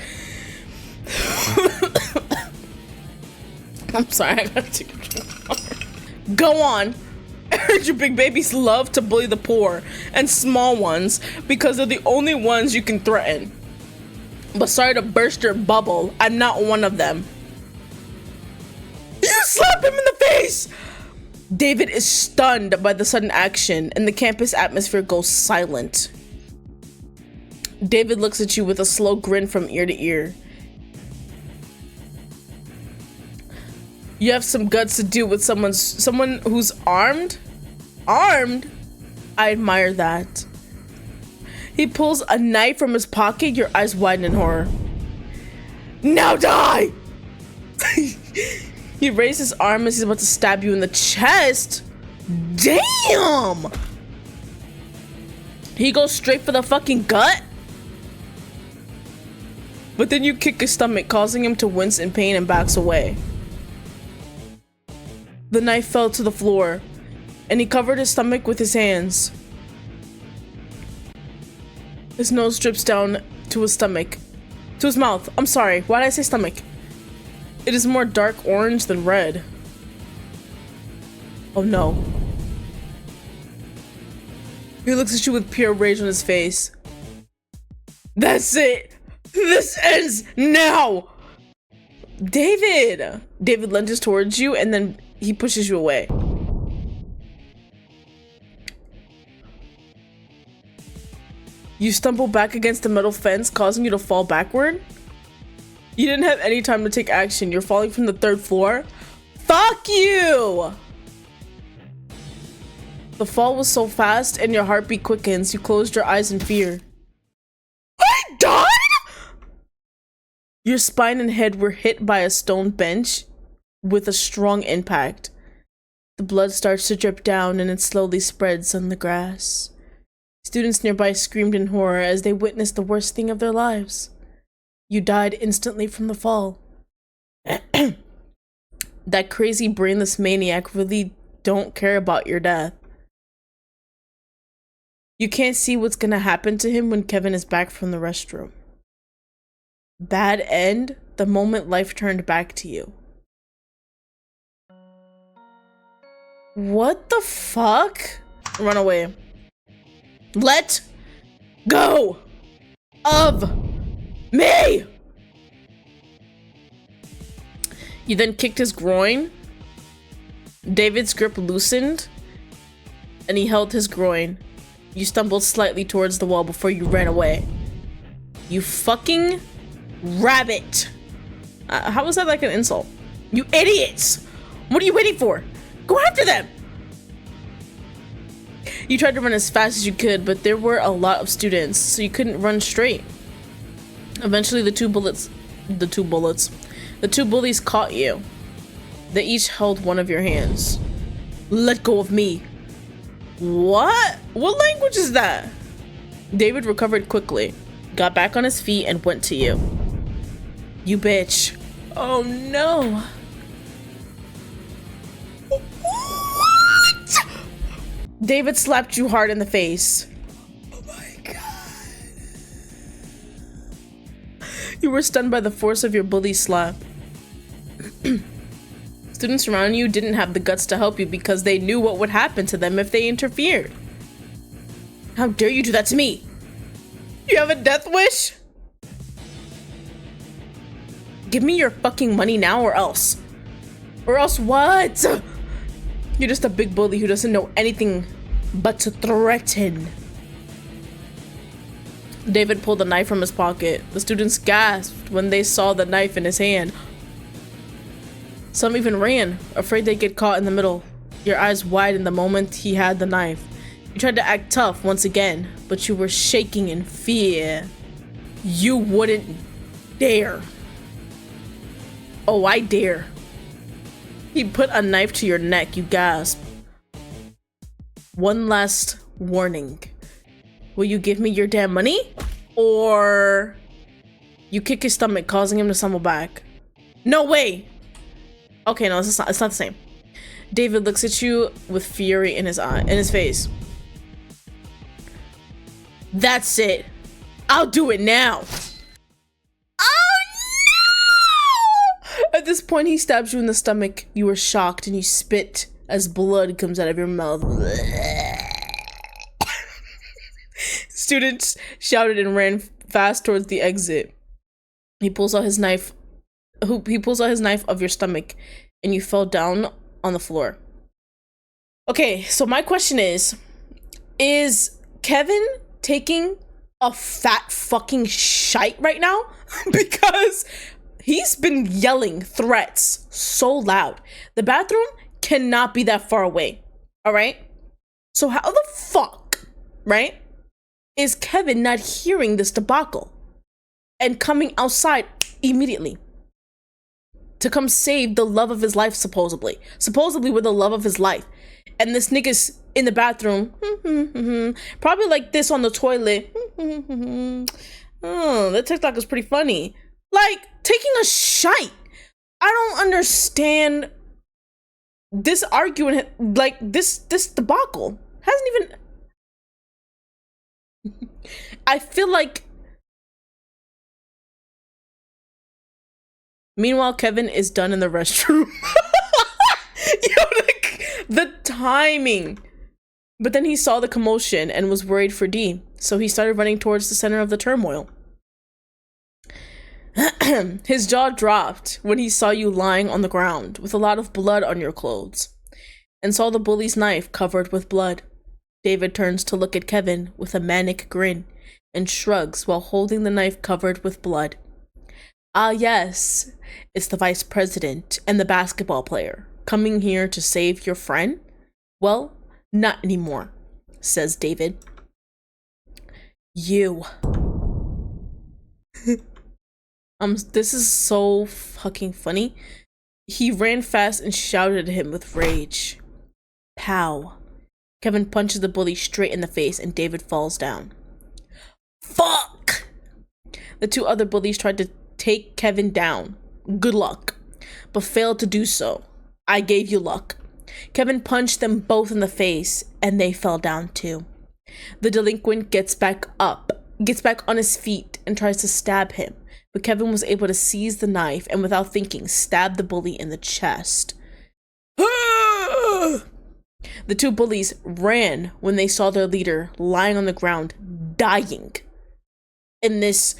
I'm sorry, I gotta take a drink. Go on. I heard you big babies love to bully the poor and small ones because they're the only ones you can threaten. But sorry to burst your bubble, I'm not one of them. You slapped him in the face! David is stunned by the sudden action, and the campus atmosphere goes silent. David looks at you with a slow grin from ear to ear. You have some guts to deal with someone who's armed? Armed? I admire that. He pulls a knife from his pocket, your eyes widen in horror. Now die! He raised his arm as he's about to stab you in the chest. Damn! He goes straight for the fucking gut? But then you kick his stomach, causing him to wince in pain and backs away. The knife fell to the floor, and he covered his stomach with his hands. His nose drips down to his stomach. To his mouth. I'm sorry, why did I say stomach? It is more dark orange than red. Oh no. He looks at you with pure rage on his face. That's it! This ends now! David! David lunges towards you and then he pushes you away. You stumble back against the metal fence, causing you to fall backward. You didn't have any time to take action. You're falling from the 3rd floor. Fuck you! The fall was so fast and your heartbeat quickens. You closed your eyes in fear. I died? Your spine and head were hit by a stone bench with a strong impact. The blood starts to drip down and it slowly spreads on the grass. Students nearby screamed in horror as they witnessed the worst thing of their lives. You died instantly from the fall. That crazy brainless maniac really don't care about your death. You can't see what's gonna happen to him when Kevin is back from the restroom. Bad end the moment life turned back to you. What the fuck? Run away. Let go of me! You then kicked his groin. David's grip loosened and he held his groin. You stumbled slightly towards the wall before you ran away. You fucking rabbit. How was that like an insult? You idiots! What are you waiting for? Go after them! You tried to run as fast as you could, but there were a lot of students, so you couldn't run straight. Eventually, the two bullies caught you. They each held one of your hands. Let go of me. What? What language is that? David recovered quickly, got back on his feet, and went to you. You bitch. Oh no. What? David slapped you hard in the face. Oh my god. You were stunned by the force of your bully slap. Students around you didn't have the guts to help you because they knew what would happen to them if they interfered. How dare you do that to me? You have a death wish? Give me your fucking money now or else. Or else what? You're just a big bully who doesn't know anything but to threaten. David pulled a knife from his pocket. The students gasped when they saw the knife in his hand. Some even ran, afraid they'd get caught in the middle. Your eyes widened the moment he had the knife. You tried to act tough once again, but you were shaking in fear. You wouldn't dare. Oh, I dare. He put a knife to your neck, you gasp. One last warning. Will you give me your damn money? Or you kick his stomach, causing him to stumble back. No way! Okay, no, it's not the same. David looks at you with fury in his face. That's it. I'll do it now. Oh no! At this point, he stabs you in the stomach. You are shocked and you spit as blood comes out of your mouth. Students shouted and ran fast towards the exit. He pulls out his knife of your stomach and you fell down on the floor. Okay, so my question is Kevin taking a fat fucking shite right now? Because he's been yelling threats so loud. The bathroom cannot be that far away, all right? So how the fuck, right, is Kevin not hearing this debacle and coming outside immediately? to come save the love of his life, supposedly. Supposedly with the love of his life. And this nigga's in the bathroom. Probably like this on the toilet. Oh, that TikTok is pretty funny. Like, taking a shite. I don't understand this argument, like, this debacle. Hasn't even... I feel like... Meanwhile, Kevin is done in the restroom. Yo, the timing. But then he saw the commotion and was worried for Dee, so he started running towards the center of the turmoil. His jaw dropped when he saw you lying on the ground with a lot of blood on your clothes, and saw the bully's knife covered with blood. David turns to look at Kevin with a manic grin and shrugs while holding the knife covered with blood. Ah, yes, it's the vice president and the basketball player coming here to save your friend? Well, not anymore, says David. You. This is so fucking funny. He ran fast and shouted at him with rage. Pow. Kevin punches the bully straight in the face and David falls down. Fuck! The two other bullies tried to take Kevin down. Good luck. But failed to do so. I gave you luck. Kevin punched them both in the face and they fell down too. The delinquent gets back on his feet and tries to stab him. But Kevin was able to seize the knife and without thinking, stab the bully in the chest. The two bullies ran when they saw their leader lying on the ground, dying. In this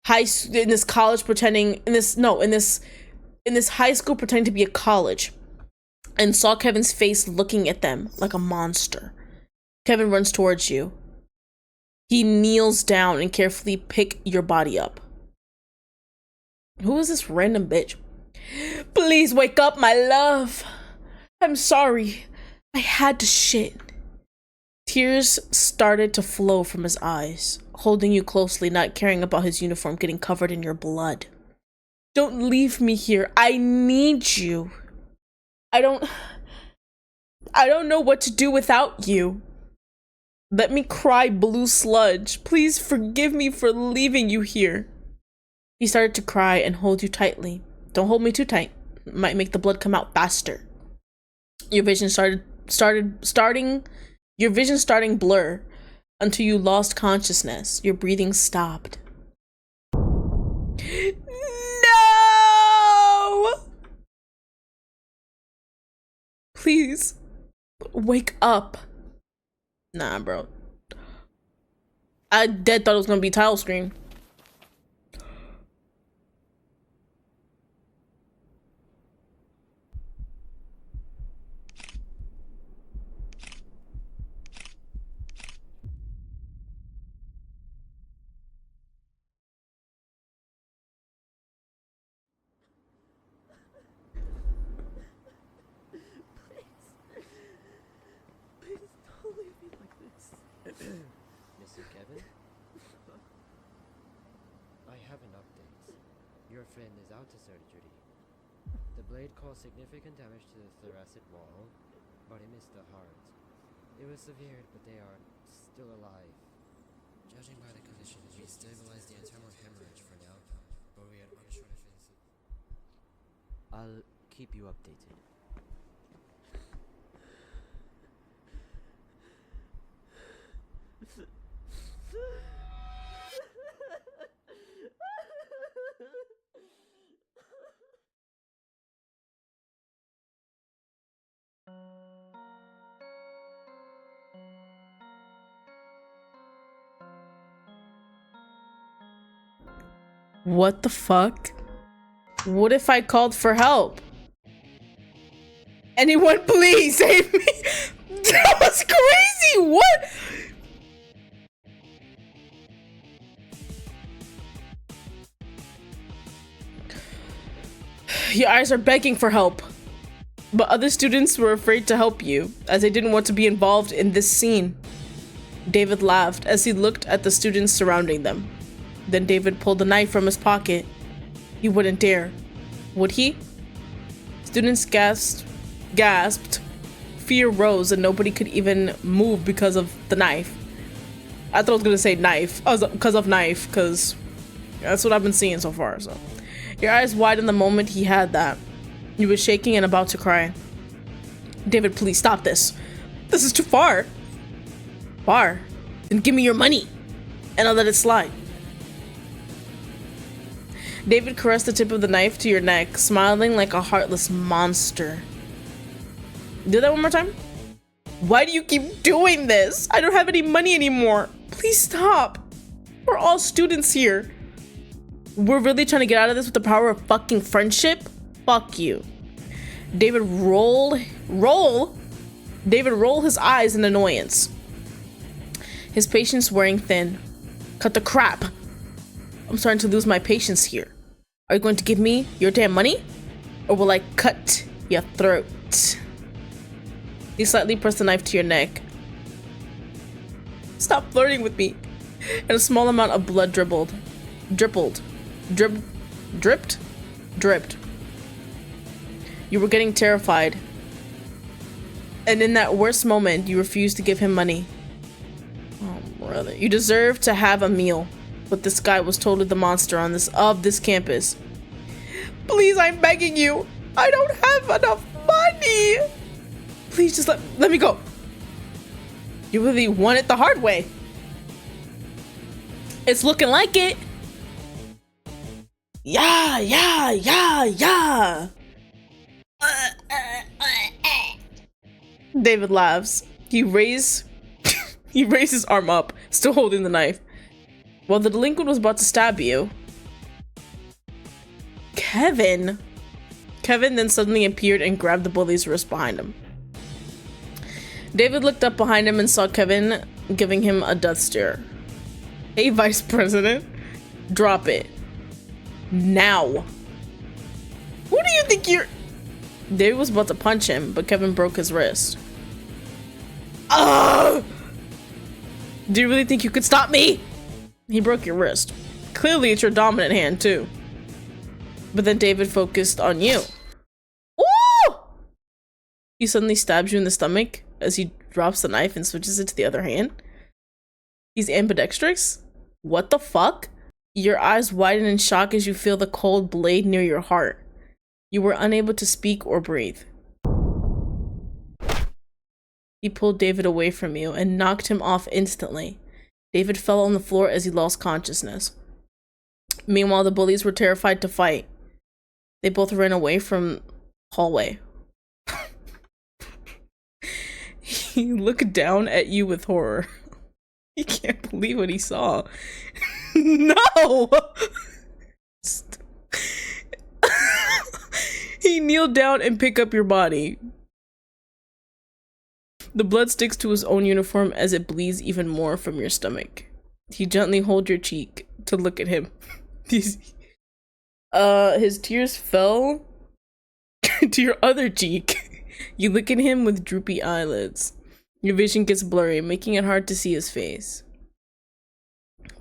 high school pretending to be a college, and saw Kevin's face looking at them like a monster. Kevin runs towards you. He kneels down and carefully pick your body up. Who is this random bitch? Please wake up, my love. I'm sorry. I had to shit. Tears started to flow from his eyes, holding you closely, not caring about his uniform getting covered in your blood. Don't leave me here. I need you. I don't know what to do without you. Let me cry blue sludge. Please forgive me for leaving you here. He started to cry and hold you tightly. Don't hold me too tight. It might make the blood come out faster. Your vision starting blur until you lost consciousness. Your breathing stopped. No! Please wake up. Nah, bro. I dead thought it was gonna be title screen. Mr. Kevin? I have an update. Your friend is out of surgery. The blade caused significant damage to the thoracic wall, but he missed the heart. It was severe, but they are still alive. Judging by the condition, we stabilized the internal hemorrhage for now, but we are unsure if it's... I'll keep you updated. What the fuck? What if I called for help? Anyone please save me? That was crazy! What? Your eyes are begging for help. But other students were afraid to help you, as they didn't want to be involved in this scene. David laughed as he looked at the students surrounding them. Then David pulled a knife from his pocket. He wouldn't dare. Would he? Students gasped. Fear rose and nobody could even move because of the knife. I thought I was gonna say knife. Because of knife, because that's what I've been seeing so far. So, your eyes widened the moment he had that. You were shaking and about to cry. David, please stop this. This is too far. Far? Then give me your money, and I'll let it slide. David caressed the tip of the knife to your neck, smiling like a heartless monster. Do that one more time. Why do you keep doing this? I don't have any money anymore. Please stop. We're all students here. We're really trying to get out of this with the power of fucking friendship? Fuck you. David roll his eyes in annoyance. His patience wearing thin. Cut the crap. I'm starting to lose my patience here. Are you going to give me your damn money? Or will I cut your throat? He slightly pressed the knife to your neck. Stop flirting with me. And a small amount of blood dripped. You were getting terrified. And in that worst moment, you refused to give him money. Oh, brother. You deserve to have a meal. But this guy was totally the monster of this campus. Please, I'm begging you. I don't have enough money. Please just let me go. You really won it the hard way. It's looking like it. Yeah. David laughs. He raised his arm up, still holding the knife. While the delinquent was about to stab you, Kevin then suddenly appeared and grabbed the bully's wrist behind him. David looked up behind him and saw Kevin giving him a death stare. Hey, Vice President, drop it. Now. Who do you think you're... David was about to punch him, but Kevin broke his wrist. Do you really think you could stop me? He broke your wrist. Clearly, it's your dominant hand, too. But then David focused on you. Ooh! He suddenly stabs you in the stomach as he drops the knife and switches it to the other hand. He's ambidextrous? What the fuck? Your eyes widen in shock as you feel the cold blade near your heart. You were unable to speak or breathe. He pulled David away from you and knocked him off instantly. David fell on the floor as he lost consciousness. Meanwhile, the bullies were terrified to fight. They both ran away from hallway. He looked down at you with horror. He can't believe what he saw. No! He kneeled down and picked up your body. The blood sticks to his own uniform as it bleeds even more from your stomach. He gently holds your cheek to look at him. His tears fell to your other cheek. You look at him with droopy eyelids. Your vision gets blurry, making it hard to see his face.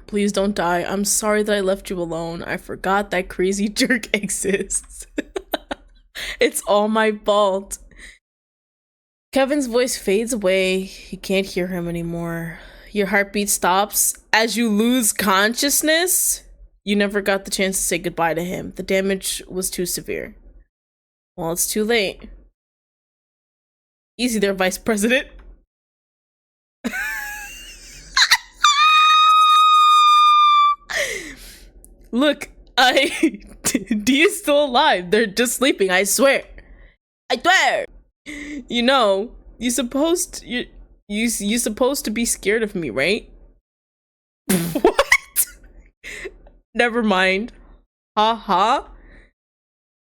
Please don't die. I'm sorry that I left you alone. I forgot that crazy jerk exists. It's all my fault. Kevin's voice fades away. You can't hear him anymore. Your heartbeat stops as you lose consciousness. You never got the chance to say goodbye to him. The damage was too severe. Well, it's too late. Easy there, Vice President. Look, D is still alive. They're just sleeping, I swear. I swear. You know, you're supposed to be scared of me, right? What? Never mind. Ha.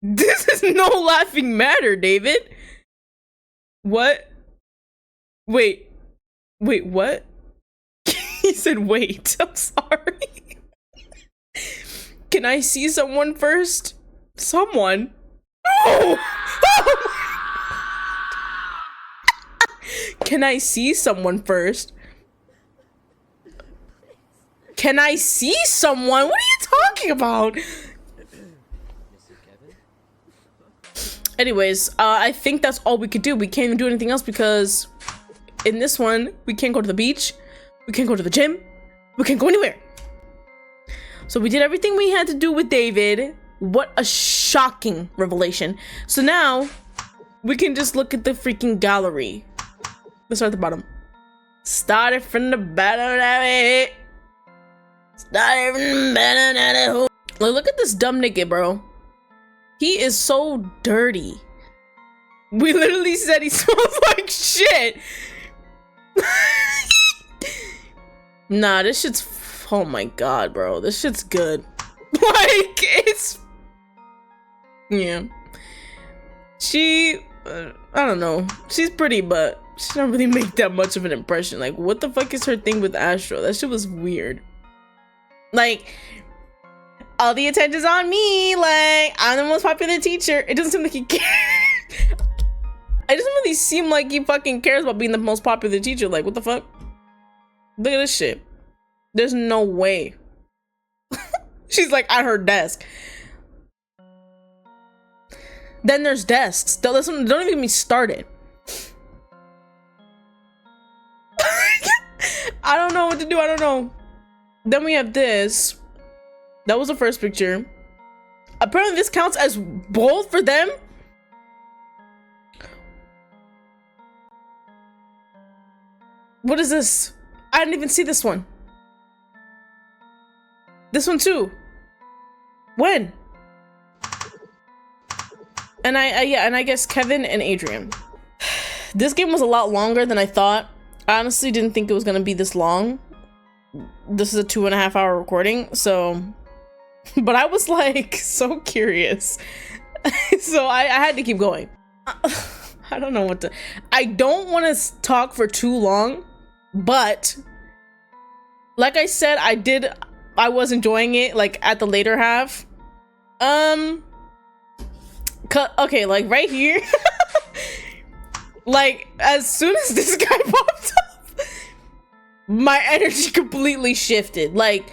This is no laughing matter, David. What? Wait, what? He said wait. I'm sorry. Can I see someone first? Someone? No! Can I see someone first? Can I see someone? What are you talking about? Mr. Kevin? Anyways, I think that's all we could do. We can't even do anything else because in this one, we can't go to the beach. We can't go to the gym. We can't go anywhere. So we did everything we had to do with David. What a shocking revelation. So now we can just look at the freaking gallery. Let's start at the bottom. Started from the bottom of it. Started from the bottom of it. Look at this dumb nigga, bro. He is so dirty. We literally said he smells like shit. Nah, this shit's... Oh my god, bro. This shit's good. Like, it's... Yeah. She... I don't know. She's pretty, but she don't really make that much of an impression. Like, what the fuck is her thing with Astro? That shit was weird. Like... all the attention's on me, like I'm the most popular teacher. It doesn't seem like he cares. It doesn't really seem like he fucking cares about being the most popular teacher. Like, what the fuck? Look at this shit. There's no way. She's like at her desk. Then there's desks. Don't even get me started. I don't know what to do. I don't know. Then we have this. That was the first picture. Apparently this counts as both for them. What is this? I didn't even see this one. This one too. When? And I guess Kevin and Adrian. This game was a lot longer than I thought. I honestly didn't think it was gonna be this long. This is a 2.5 hour recording, so... But I was like so curious. So I had to keep going. I don't know what to... I don't want to talk for too long, but like I said, I was enjoying it like at the later half. Okay, like right here. Like as soon as this guy popped up, my energy completely shifted. Like,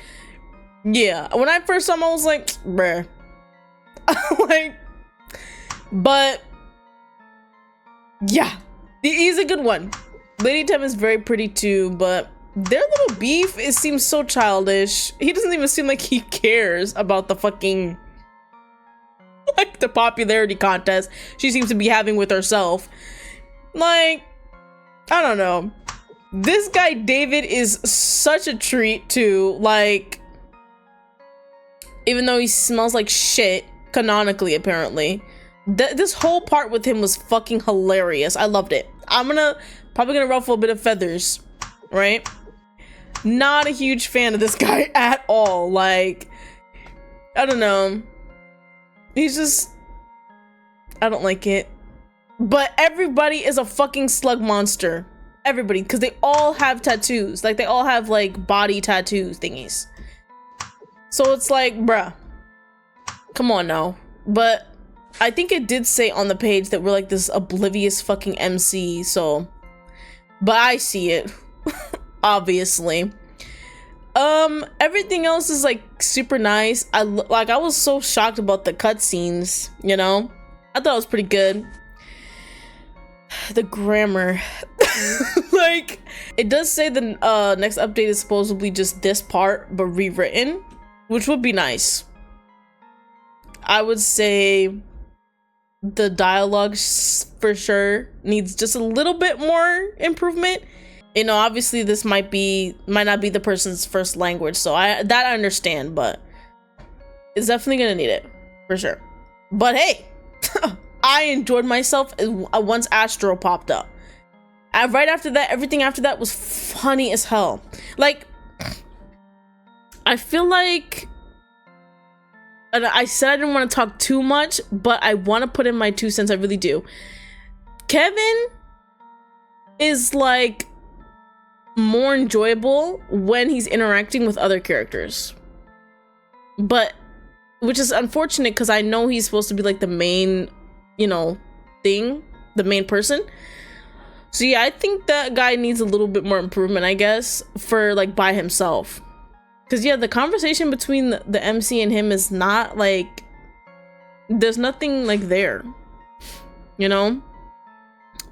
yeah, when I first saw him, I was like, bruh. Like, but yeah, he's a good one. Lady Tem is very pretty too, but their little beef, it seems so childish. He doesn't even seem like he cares about the fucking, like, the popularity contest she seems to be having with herself. Like, I don't know. This guy David is such a treat too. Like, even though he smells like shit, canonically apparently, this whole part with him was fucking hilarious. I loved it. I'm probably gonna ruffle a bit of feathers, right? Not a huge fan of this guy at all. Like, I don't know. He's just, I don't like it. But everybody is a fucking slug monster. Everybody, because they all have tattoos. Like, they all have like body tattoo thingies. So it's like, bruh, come on now. But I think it did say on the page that we're like this oblivious fucking MC, so, but I see it. Obviously. Everything else is like super nice. I was so shocked about the cutscenes, you know? I thought it was pretty good. The grammar. Like, it does say the next update is supposedly just this part but rewritten, which would be nice. I would say the dialogue for sure needs just a little bit more improvement. You know, obviously this might not be the person's first language, so I understand, but it's definitely gonna need it for sure. But hey, I enjoyed myself once Astro popped up. And right after that, everything after that was funny as hell. Like, I feel like, and I said I didn't want to talk too much, but I want to put in my 2 cents. I really do. Kevin is like more enjoyable when he's interacting with other characters, but which is unfortunate because I know he's supposed to be like the main, you know, thing, the main person. So yeah, I think that guy needs a little bit more improvement, I guess, for like by himself. Because yeah, the conversation between the MC and him is not like, there's nothing like there. you know?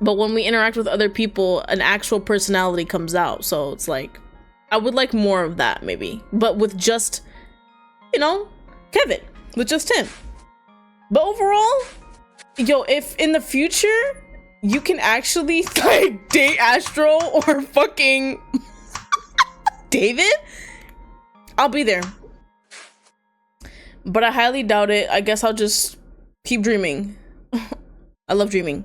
But when we interact with other people, an actual personality comes out. So it's like, I would like more of that maybe, but with just, you know, Kevin, with just him. But overall, yo, if in the future you can actually like date Astro or fucking David, I'll be there. But I highly doubt it. I guess I'll just keep dreaming. I love dreaming.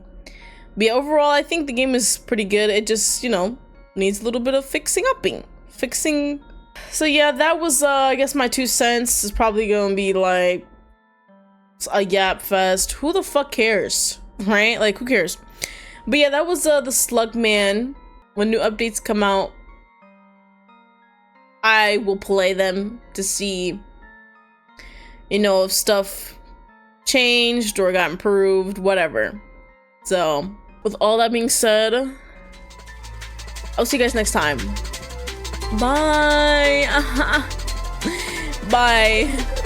But yeah, overall, I think the game is pretty good. It just, you know, needs a little bit of fixing. So yeah, that was I guess my 2 cents. Is probably gonna be like a yap fest. Who the fuck cares, right? Like, who cares? But yeah, that was the Slugman. When new updates come out, I will play them to see, you know, if stuff changed or got improved, whatever. So with all that being said, I'll see you guys next time. Bye. Bye.